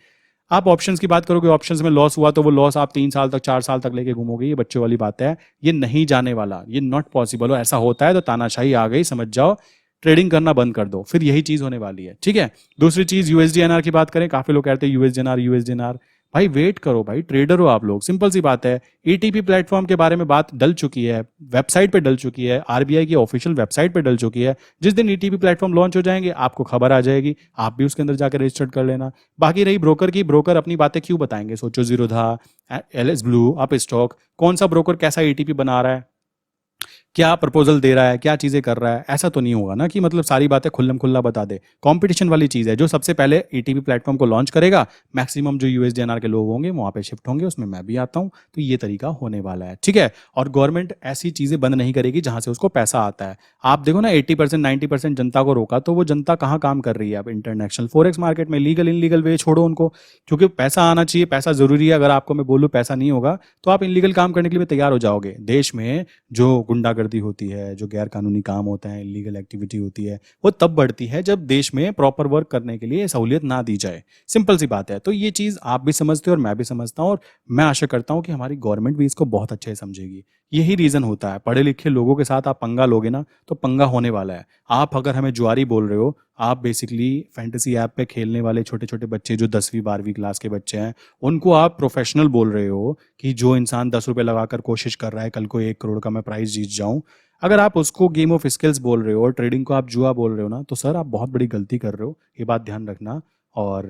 आप ऑप्शंस की बात करोगे, ऑप्शंस में लॉस हुआ तो वो लॉस आप 3 साल तक 4 साल तक लेके घूमोगे, ये बच्चों वाली बात है, ये नहीं जाने वाला, ये नॉट पॉसिबल। हो ऐसा होता है तो तानाशाही आ गई, समझ जाओ ट्रेडिंग करना बंद कर दो, फिर यही चीज होने वाली है। ठीक है, दूसरी चीज यूएसडीएनआर की बात करें, काफी लोग कहते हैं यूएसडीएनआर यूएसडीएनआर, भाई वेट करो भाई, ट्रेडर हो आप लोग, सिंपल सी बात है। एटीपी प्लेटफॉर्म के बारे में बात डल चुकी है, वेबसाइट पे डल चुकी है, आरबीआई की ऑफिशियल वेबसाइट पे डल चुकी है। जिस दिन एटीपी प्लेटफॉर्म लॉन्च हो जाएंगे आपको खबर आ जाएगी, आप भी उसके अंदर जाकर रजिस्टर्ड कर लेना। बाकी रही ब्रोकर की, ब्रोकर अपनी बातें क्यों बताएंगे, सोचो Zerodha, LS blue, up stock, कौन सा ब्रोकर कैसा एटीपी बना रहा है, क्या प्रपोजल दे रहा है, क्या चीजें कर रहा है, ऐसा तो नहीं होगा ना कि मतलब सारी बातें खुल्लम खुल्ला बता दे। कंपटीशन वाली चीज है, जो सबसे पहले एटीपी प्लेटफॉर्म को लॉन्च करेगा, मैक्सिमम जो यूएसडीएनआर के लोग होंगे वहां पे शिफ्ट होंगे, उसमें मैं भी आता हूं, तो ये तरीका होने वाला है। ठीक है, और गवर्नमेंट ऐसी चीजें बंद नहीं करेगी जहां से उसको पैसा आता है। आप देखो ना 80% 90% जनता को रोका, तो वो जनता कहाँ काम कर रही है अब, इंटरनेशनल फॉरेक्स मार्केट में। लीगल इनलीगल वे छोड़ो उनको, क्योंकि पैसा आना चाहिए, पैसा जरूरी है। अगर आपको मैं बोलूँ पैसा नहीं होगा तो आप इनलीगल काम करने के लिए तैयार हो जाओगे। देश में जो गुंडागर्दी होती है, जो गैर कानूनी काम होता है, इलीगल एक्टिविटी होती है, वो तब बढ़ती है जब देश में प्रॉपर वर्क करने के लिए सहूलियत ना दी जाए। सिंपल सी बात है। तो ये चीज आप भी समझते हो और मैं भी समझता हूँ, और मैं आशा करता हूँ कि हमारी गवर्नमेंट भी इसको बहुत अच्छे से समझेगी। यही रीजन होता है, पढ़े लिखे लोगों के साथ आप पंगा लोगे ना तो पंगा होने वाला है। आप अगर हमें जुआरी बोल रहे हो, आप बेसिकली फैंटेसी ऐप पे खेलने वाले छोटे छोटे बच्चे जो 10वीं 12वीं क्लास के बच्चे हैं, उनको आप प्रोफेशनल बोल रहे हो कि जो इंसान 10 रुपए लगाकर कोशिश कर रहा है कल को 1 करोड़ का मैं प्राइज जीत जाऊं, अगर आप उसको गेम ऑफ स्किल्स बोल रहे हो और ट्रेडिंग को आप जुआ बोल रहे हो ना, तो सर आप बहुत बड़ी गलती कर रहे हो, ये बात ध्यान रखना। और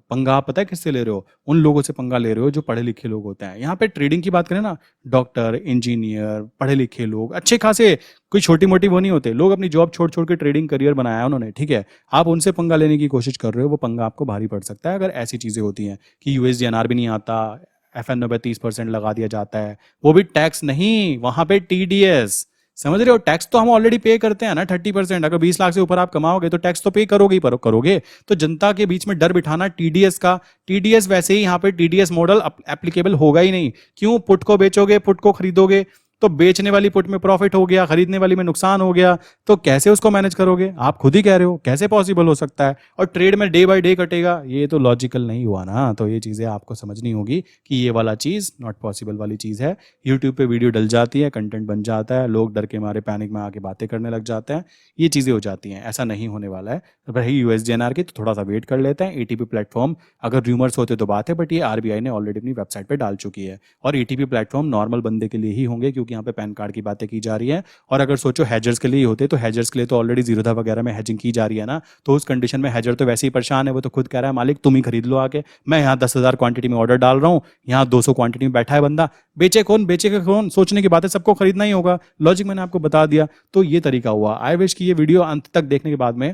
पंगा आप पता है किससे ले रहे हो, उन लोगों से पंगा ले रहे हो जो पढ़े लिखे लोग होते हैं। यहाँ पे ट्रेडिंग की बात करें ना, डॉक्टर, इंजीनियर, पढ़े लिखे लोग अच्छे खासे, कोई छोटी मोटी वो नहीं होते लोग, अपनी जॉब छोड़ छोड़ के ट्रेडिंग करियर बनाया उन्होंने। ठीक है, आप उनसे पंगा लेने की कोशिश कर रहे हो, वो पंगा आपको भारी पड़ सकता है अगर ऐसी चीजें होती हैं कि यूएसडीएनआर भी नहीं आता, एफएनओ पे 30% लगा दिया जाता है, वो भी टैक्स नहीं, वहां पे टीडीएस। समझ रहे हो, टैक्स तो हम ऑलरेडी पे करते हैं ना 30%। अगर 20 लाख से ऊपर आप कमाओगे तो टैक्स तो पे करोगे ही करोगे। तो जनता के बीच में डर बिठाना टीडीएस का, टीडीएस वैसे ही यहाँ पे टीडीएस मॉडल एप्लीकेबल होगा ही नहीं। क्यों, पुट को बेचोगे, पुट को खरीदोगे तो बेचने वाली पुट में प्रॉफिट हो गया, खरीदने वाली में नुकसान हो गया, तो कैसे उसको मैनेज करोगे, आप खुद ही कह रहे हो, कैसे पॉसिबल हो सकता है। और ट्रेड में डे बाय डे कटेगा, ये तो लॉजिकल नहीं हुआ ना। तो ये चीजें आपको समझनी होगी कि ये वाला चीज नॉट पॉसिबल वाली चीज है। यूट्यूब पे वीडियो डल जाती है, कंटेंट बन जाता है, लोग डर के मारे पैनिक में आके बातें करने लग जाते हैं, ये चीजें हो जाती हैं। ऐसा नहीं होने वाला है। रही यूएसडीएनआर की, तो थोड़ा सा वेट कर लेते हैं। एटीपी प्लेटफॉर्म अगर र्यूमर्स होते तो बात है, बट ये आरबीआई ने ऑलरेडी अपनी वेबसाइट पे डाल चुकी है। और एटीपी प्लेटफॉर्म नॉर्मल बंदे के लिए ही होंगे, क्योंकि यहाँ पे पैन कार्ड की बातें की जा रही है। और अगर सोचो हैजर्स के लिए होते, तो हैजर्स के लिए तो ऑलरेडी जीरोधा वगैरह में हैजिंग की जा रही है ना। तो उस कंडीशन में हैजर तो वैसे ही परेशान है, वो तो खुद कह रहा है मालिक तुम ही खरीद लो आके, मैं यहाँ 10,000 क्वांटिटी में ऑर्डर डाल रहा हूँ, यहाँ 200 क्वांटिटी में बैठा है बंदा, बेचे कौन, बेचेगा कौन, सोचने की बात है, सबको खरीदना ही होगा। लॉजिक मैंने आपको बता दिया। तो ये तरीका हुआ। आई विश कि ये वीडियो अंत तक देखने के बाद में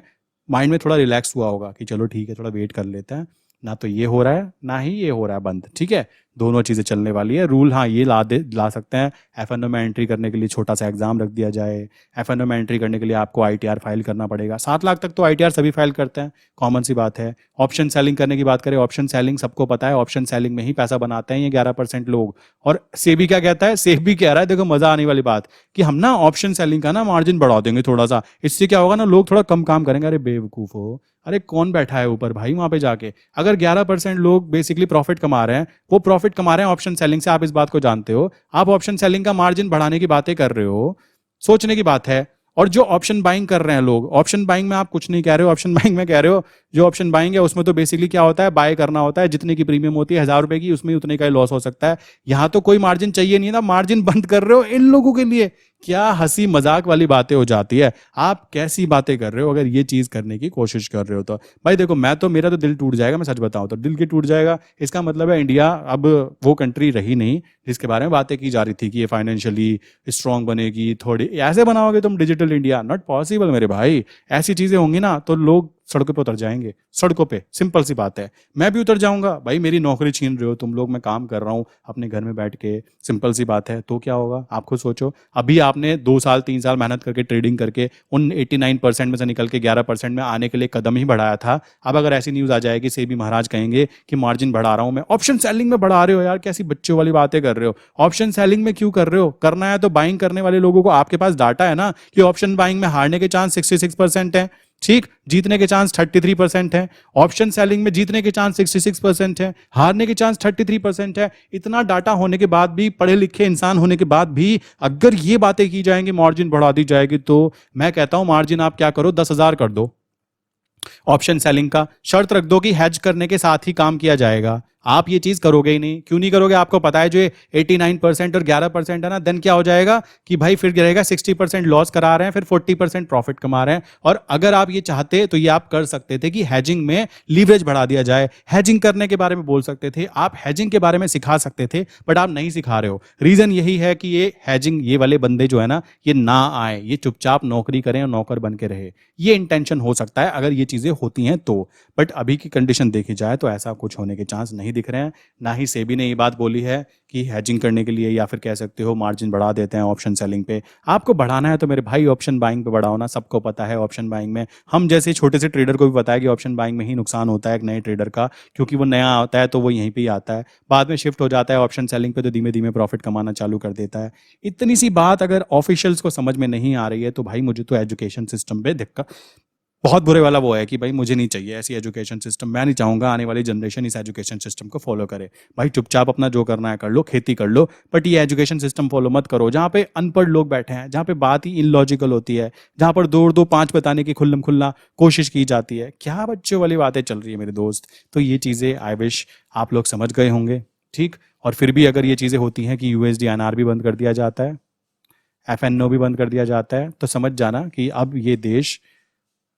माइंड में थोड़ा रिलैक्स हुआ होगा कि चलो ठीक है, थोड़ा वेट कर लेते हैं। ना तो ये हो रहा है, ना ही ये हो रहा है बंद। ठीक है, दोनों चीजें चलने वाली है। रूल हाँ ये ला सकते हैं, एफएनओ में एंट्री करने के लिए छोटा सा एग्जाम रख दिया जाए। एफएनओ में एंट्री करने के लिए आपको आईटीआर फाइल करना पड़ेगा। 7 लाख तक तो आईटीआर सभी फाइल करते हैं, कॉमन सी बात है। ऑप्शन सेलिंग करने की बात करें, ऑप्शन सेलिंग सबको पता है, ऑप्शन सेलिंग में ही पैसा बनाते हैं ये 11% लोग। और सेबी क्या कहता है, सेबी कह रहा है, देखो मजा आने वाली बात, कि हम ना ऑप्शन सेलिंग का ना मार्जिन बढ़ा देंगे थोड़ा सा, इससे क्या होगा ना, लोग थोड़ा कम काम करेंगे। अरे बेवकूफ हो, अरे कौन बैठा है ऊपर भाई वहां पे जाके। अगर 11% लोग बेसिकली प्रॉफिट कमा रहे हैं, वो प्रॉफिट कमा रहे हैं ऑप्शन सेलिंग से, आप इस बात को जानते हो। आप ऑप्शन सेलिंग का मार्जिन बढ़ाने की बातें कर रहे हो, सोचने की बात है। और जो ऑप्शन बाइंग कर रहे हैं लोग, ऑप्शन बाइंग में आप कुछ नहीं कह रहे हो, ऑप्शन बाइंग में कह रहे हो, जो ऑप्शन बाइंग है उसमें तो बेसिकली क्या होता है, बाय करना होता है, जितने की प्रीमियम होती है 1000 रुपए की, उसमें उतने का ही लॉस हो सकता है। यहां तो कोई मार्जिन चाहिए नहीं है ना, मार्जिन बंद कर रहे हो इन लोगों के लिए। क्या हंसी मजाक वाली बातें हो जाती है। आप कैसी बातें कर रहे हो अगर ये चीज करने की कोशिश कर रहे हो तो। भाई देखो, मेरा तो दिल टूट जाएगा, मैं सच बताऊं तो दिल की टूट जाएगा। इसका मतलब है इंडिया अब वो कंट्री रही नहीं जिसके बारे में बातें की जा रही थी कि ये फाइनेंशियली स्ट्रांग बनेगी। थोड़ी ऐसे बनाओगे तुम डिजिटल इंडिया, नॉट पॉसिबल मेरे भाई। ऐसी चीजें होंगी ना तो लोग सड़कों पे उतर जाएंगे, सड़कों पे, सिंपल सी बात है। मैं भी उतर जाऊंगा भाई, मेरी नौकरी छीन रहे हो तुम लोग, मैं काम कर रहा हूँ अपने घर में बैठ के, सिंपल सी बात है। तो क्या होगा आप खुद सोचो। अभी आपने 2 साल 3 साल मेहनत करके ट्रेडिंग करके उन 89% में से निकल के 11% में आने के लिए कदम ही बढ़ाया था। अब अगर ऐसी न्यूज आ जाएगी, सेबी महाराज कहेंगे कि मार्जिन बढ़ा रहा हूं मैं, ऑप्शन सेलिंग में बढ़ा रहे हो यार, कैसी बच्चों वाली बातें कर रहे हो। ऑप्शन सेलिंग में क्यों कर रहे हो? करना है तो बाइंग करने वाले लोगों को, आपके पास डाटा है ना कि ऑप्शन बाइंग में हारने के चांस 66% है, ठीक, जीतने के चांस 33% है। ऑप्शन सेलिंग में जीतने के चांस 66% है, हारने के चांस 33% है। इतना डाटा होने के बाद भी, पढ़े लिखे इंसान होने के बाद भी अगर ये बातें की जाएंगी मार्जिन बढ़ा दी जाएगी, तो मैं कहता हूं मार्जिन आप क्या करो, 10,000 कर दो। ऑप्शन सेलिंग का शर्त रख दो कि हेज करने के साथ ही काम किया जाएगा। आप ये चीज करोगे ही नहीं, क्यों नहीं करोगे? आपको पता है जो 89% और 11% है ना, देन क्या हो जाएगा कि भाई फिर गिरेगा 60% लॉस करा रहे हैं, फिर 40% प्रॉफिट कमा रहे हैं। और अगर आप ये चाहते तो ये आप कर सकते थे कि हैजिंग में लीवरेज बढ़ा दिया जाए, हैजिंग करने के बारे में बोल सकते थे, आप हैजिंग के बारे में सिखा सकते थे, बट आप नहीं सिखा रहे हो। रीजन यही है कि ये हैजिंग, ये वाले बंदे जो है ना, ये ना आए, ये चुपचाप नौकरी करें और नौकर बन के रहे। ये इंटेंशन हो सकता है अगर ये चीजें होती हैं तो, बट अभी की कंडीशन देखी जाए तो ऐसा कुछ होने के चांस नहीं दिख रहे हैं। ना ही सेबी ने ये बात बोली है कि हैजिंग करने के लिए, या फिर कह सकते हो मार्जिन बढ़ा देते हैं ऑप्शन सेलिंग पे। आपको बढ़ाना है तो मेरे भाई ऑप्शन बाइंग पे बढ़ाओ ना। सबको पता है ऑप्शन बाइंग में, हम जैसे छोटे से ट्रेडर को भी पता है कि ऑप्शन बाइंग में ही नुकसान होता है एक नए ट्रेडर का, क्योंकि वो नया आता है तो वो यहीं पे ही आता है, बाद में शिफ्ट हो जाता है ऑप्शन सेलिंग पे तो धीमे धीमे प्रॉफिट कमाना चालू कर देता है। इतनी सी बात अगर ऑफिशियल्स को समझ में नहीं आ रही है तो भाई मुझे तो एजुकेशन सिस्टम पे दिक्कत, बहुत बुरे वाला वो है कि भाई मुझे नहीं चाहिए ऐसी एजुकेशन सिस्टम। मैं नहीं चाहूंगा आने वाली जनरेशन इस एजुकेशन सिस्टम को फॉलो करे। भाई चुपचाप अपना जो करना है कर लो, खेती कर लो, बट ये एजुकेशन सिस्टम फॉलो मत करो जहाँ पे अनपढ़ लोग बैठे हैं, जहाँ पे बात ही इलॉजिकल होती है, जहाँ पर 2 और 2 5 बताने की खुल्लम खुल्ला कोशिश की जाती है। क्या बच्चों वाली बातें चल रही है मेरे दोस्त। तो ये चीज़ें आई विश आप लोग समझ गए होंगे, ठीक। और फिर भी अगर ये चीज़ें होती हैं कि यूएसडी एनआर भी बंद कर दिया जाता है, एफएनओ भी बंद कर दिया जाता है, तो समझ जाना कि अब ये देश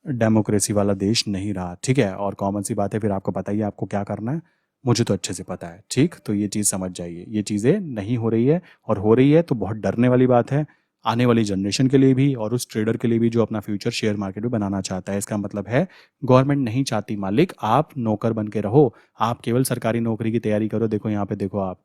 डेमोक्रेसी वाला देश नहीं रहा, ठीक है। और कॉमन सी बात है, फिर आपको पता ही है आपको क्या करना है, मुझे तो अच्छे से पता है, ठीक। तो ये चीज़ समझ जाइए, ये चीज़ें नहीं हो रही है, और हो रही है तो बहुत डरने वाली बात है आने वाली जनरेशन के लिए भी और उस ट्रेडर के लिए भी जो अपना फ्यूचर शेयर मार्केट में बनाना चाहता है। इसका मतलब है गवर्नमेंट नहीं चाहती मालिक, आप नौकर बन के रहो, आप केवल सरकारी नौकरी की तैयारी करो। देखो यहाँ पे देखो,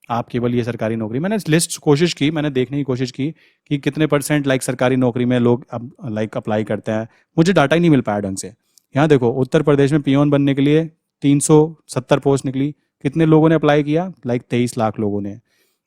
आप केवल ये सरकारी नौकरी, मैंने लिस्ट कोशिश की, मैंने देखने की कोशिश की कि कितने परसेंट लाइक सरकारी नौकरी में लोग अब लाइक अप्लाई करते हैं। मुझे डाटा ही नहीं मिल पाया ढंग से। यहाँ देखो उत्तर प्रदेश में पियोन बनने के लिए 370 पोस्ट निकली, कितने लोगों ने अप्लाई किया? लाइक 23 लाख लोगों ने।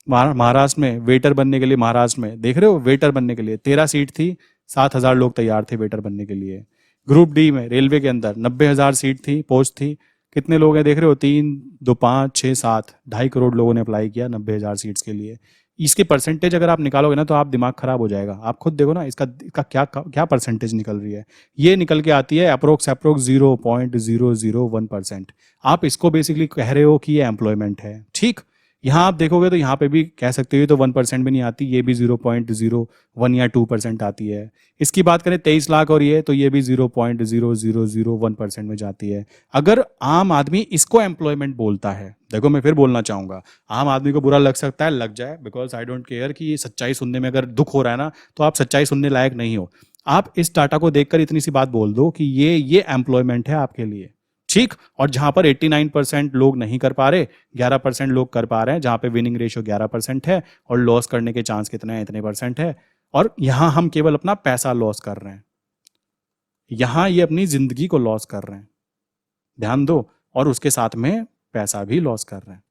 महाराष्ट्र में वेटर बनने के लिए, महाराष्ट्र में देख रहे हो, वेटर बनने के लिए 13 सीट थी, 7,000 लोग तैयार थे वेटर बनने के लिए। ग्रुप डी में रेलवे के अंदर 90,000 सीट थी, पोस्ट थी, कितने लोग हैं देख रहे हो? 3 2 5 6 7 2.5 करोड़ लोगों ने अप्लाई किया 90,000 सीट्स के लिए। इसके परसेंटेज अगर आप निकालोगे ना तो आप दिमाग खराब हो जाएगा। आप खुद देखो ना इसका क्या क्या परसेंटेज निकल रही है। ये निकल के आती है अप्रोक्स 0.001%। आप इसको बेसिकली कह रहे हो कि ये एम्प्लॉयमेंट है, ठीक। यहाँ आप देखोगे तो यहाँ पे भी कह सकते हो तो 1% भी नहीं आती, ये भी 0.01 या 2% आती है। इसकी बात करें 23 लाख और ये, तो ये भी 0.0001% में जाती है। अगर आम आदमी इसको एम्प्लॉयमेंट बोलता है, देखो मैं फिर बोलना चाहूंगा, आम आदमी को बुरा लग सकता है, लग जाए, बिकॉज आई डोंट केयर कि ये सच्चाई सुनने में अगर दुख हो रहा है ना तो आप सच्चाई सुनने लायक नहीं हो। आप इस डाटा को देखकर इतनी सी बात बोल दो कि ये एम्प्लॉयमेंट है आपके लिए, ठीक। और जहां पर 89% लोग नहीं कर पा रहे, 11% लोग कर पा रहे हैं, जहां पे विनिंग रेशियो 11% है और लॉस करने के चांस कितने हैं? इतने परसेंट है। और यहां हम केवल अपना पैसा लॉस कर रहे हैं, यहां ये अपनी जिंदगी को लॉस कर रहे हैं, ध्यान दो। और उसके साथ में पैसा भी लॉस कर रहे हैं।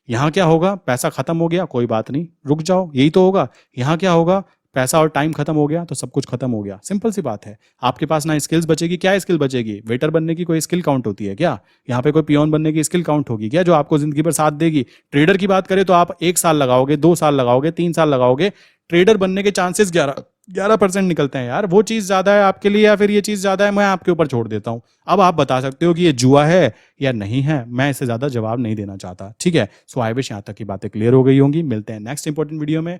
यहां क्या होगा? पैसा खत्म हो गया, कोई बात नहीं, रुक जाओ, यही तो होगा। यहां क्या होगा? पैसा और टाइम खत्म हो गया तो सब कुछ खत्म हो गया, सिंपल सी बात है। आपके पास ना स्किल्स बचेगी, क्या स्किल बचेगी? वेटर बनने की कोई स्किल काउंट होती है क्या? यहाँ पे कोई पियोन बनने की स्किल काउंट होगी क्या जो आपको जिंदगी भर साथ देगी? ट्रेडर की बात करें तो आप 1 साल लगाओगे, 2 साल लगाओगे, 3 साल लगाओगे, ट्रेडर बनने के चांसेस 11% निकलते हैं यार। वो चीज ज्यादा है आपके लिए या फिर ये चीज ज्यादा है? मैं आपके ऊपर छोड़ देता हूं। अब आप बता सकते हो कि ये जुआ है या नहीं है, मैं इससे ज्यादा जवाब नहीं देना चाहता, ठीक है। सो आई विश यहाँ तक की बातें क्लियर हो गई होंगी। मिलते हैं नेक्स्ट इंपॉर्टेंट वीडियो में।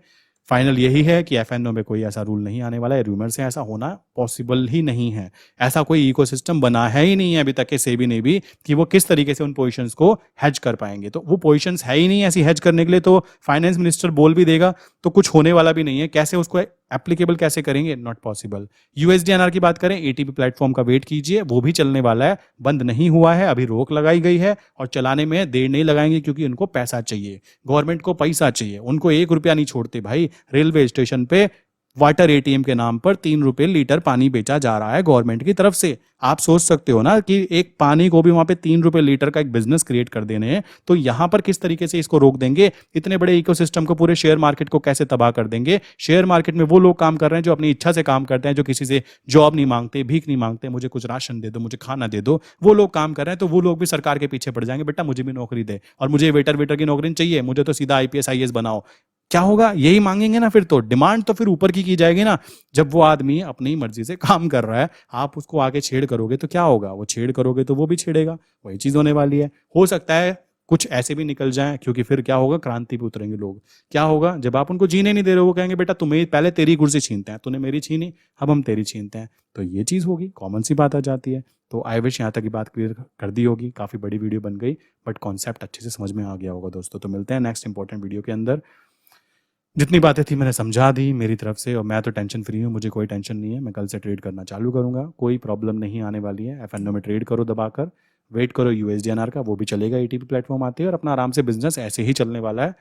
फाइनल यही है कि एफएनओ में कोई ऐसा रूल नहीं आने वाला है, रूमर से ऐसा होना पॉसिबल ही नहीं है। ऐसा कोई इकोसिस्टम बना है ही नहीं है अभी तक के सेबी ने भी कि वो किस तरीके से उन पोजीशंस को हेज कर पाएंगे। तो वो पोजीशंस है ही नहीं ऐसी हेज करने के लिए, तो फाइनेंस मिनिस्टर बोल भी देगा तो कुछ होने वाला भी नहीं है। कैसे उसको एप्लीकेबल कैसे करेंगे, नॉट पॉसिबल। यूएसडीएनआर की बात करें, एटीपी प्लेटफॉर्म का वेट कीजिए, वो भी चलने वाला है, बंद नहीं हुआ है, अभी रोक लगाई गई है और चलाने में देर नहीं लगाएंगे क्योंकि उनको पैसा चाहिए, गवर्नमेंट को पैसा चाहिए, उनको 1 रुपया नहीं छोड़ते भाई। रेलवे स्टेशन पे वाटर एटीएम के नाम पर 3 रुपए लीटर पानी बेचा जा रहा है गवर्नमेंट की तरफ से। आप सोच सकते हो ना कि एक पानी को भी वहां पे 3 रुपए लीटर का एक बिजनेस क्रिएट कर देने हैं, तो यहां पर किस तरीके से इसको रोक देंगे, इतने बड़े इकोसिस्टम को, पूरे शेयर मार्केट को कैसे तबाह कर देंगे। शेयर मार्केट में वो लोग काम कर रहे हैं जो अपनी इच्छा से काम करते हैं, जो किसी से जॉब नहीं मांगते, भीख नहीं मांगते, मुझे कुछ राशन दे दो, मुझे खाना दे दो, वो लोग काम कर रहे हैं। तो वो लोग भी सरकार के पीछे पड़ जाएंगे, बेटा मुझे भी नौकरी दे, और मुझे वेटर वेटर की नौकरी नहीं चाहिए, मुझे तो सीधा आईपीएस आईएएस बनाओ। क्या होगा, यही मांगेंगे ना, फिर तो डिमांड तो फिर ऊपर की जाएगी ना। जब वो आदमी अपनी मर्जी से काम कर रहा है, आप उसको आगे छेड़ करोगे तो क्या होगा, वो छेड़ करोगे तो वो भी छेड़ेगा, वही चीज होने वाली है। हो सकता है कुछ ऐसे भी निकल जाए, क्योंकि फिर क्या होगा, क्रांति पे उतरेंगे लोग। क्या होगा, जब आप उनको जीने नहीं दे रहे हो, वो कहेंगे बेटा तुम्हें पहले तेरी कुर्सी छीनते हैं, तूने मेरी छीनी, अब हम तेरी छीनते हैं। तो ये चीज होगी, कॉमन सी बात आ जाती है। तो आई विश यहाँ तक की बात क्लियर कर दी होगी। काफी बड़ी वीडियो बन गई, बट कॉन्सेप्ट अच्छे से समझ में आ गया होगा दोस्तों। तो मिलते हैं नेक्स्ट इंपॉर्टेंट वीडियो के अंदर। जितनी बातें थी मैंने समझा दी मेरी तरफ से, और मैं तो टेंशन फ्री हूँ, मुझे कोई टेंशन नहीं है। मैं कल से ट्रेड करना चालू करूंगा, कोई प्रॉब्लम नहीं आने वाली है। एफएनओ में ट्रेड करो दबाकर, वेट करो यूएसडीएनआर का, वो भी चलेगा, एटीपी प्लेटफॉर्म आते हैं, और अपना आराम से बिजनेस ऐसे ही चलने वाला है।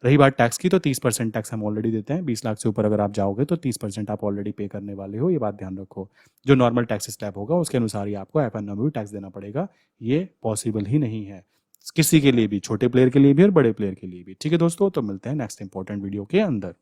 रही बात टैक्स की, तो 30% टैक्स हम ऑलरेडी देते हैं। 20 लाख से ऊपर अगर आप जाओगे तो 30% आप ऑलरेडी पे करने वाले हो, ये बात ध्यान रखो। जो नॉर्मल टैक्स स्लैब होगा उसके अनुसार ही आपको एफएनओ में भी टैक्स देना पड़ेगा। ये पॉसिबल ही नहीं है किसी के लिए भी, छोटे प्लेयर के लिए भी और बड़े प्लेयर के लिए भी। ठीक है दोस्तों, तो मिलते हैं नेक्स्ट इंपॉर्टेंट वीडियो के अंदर।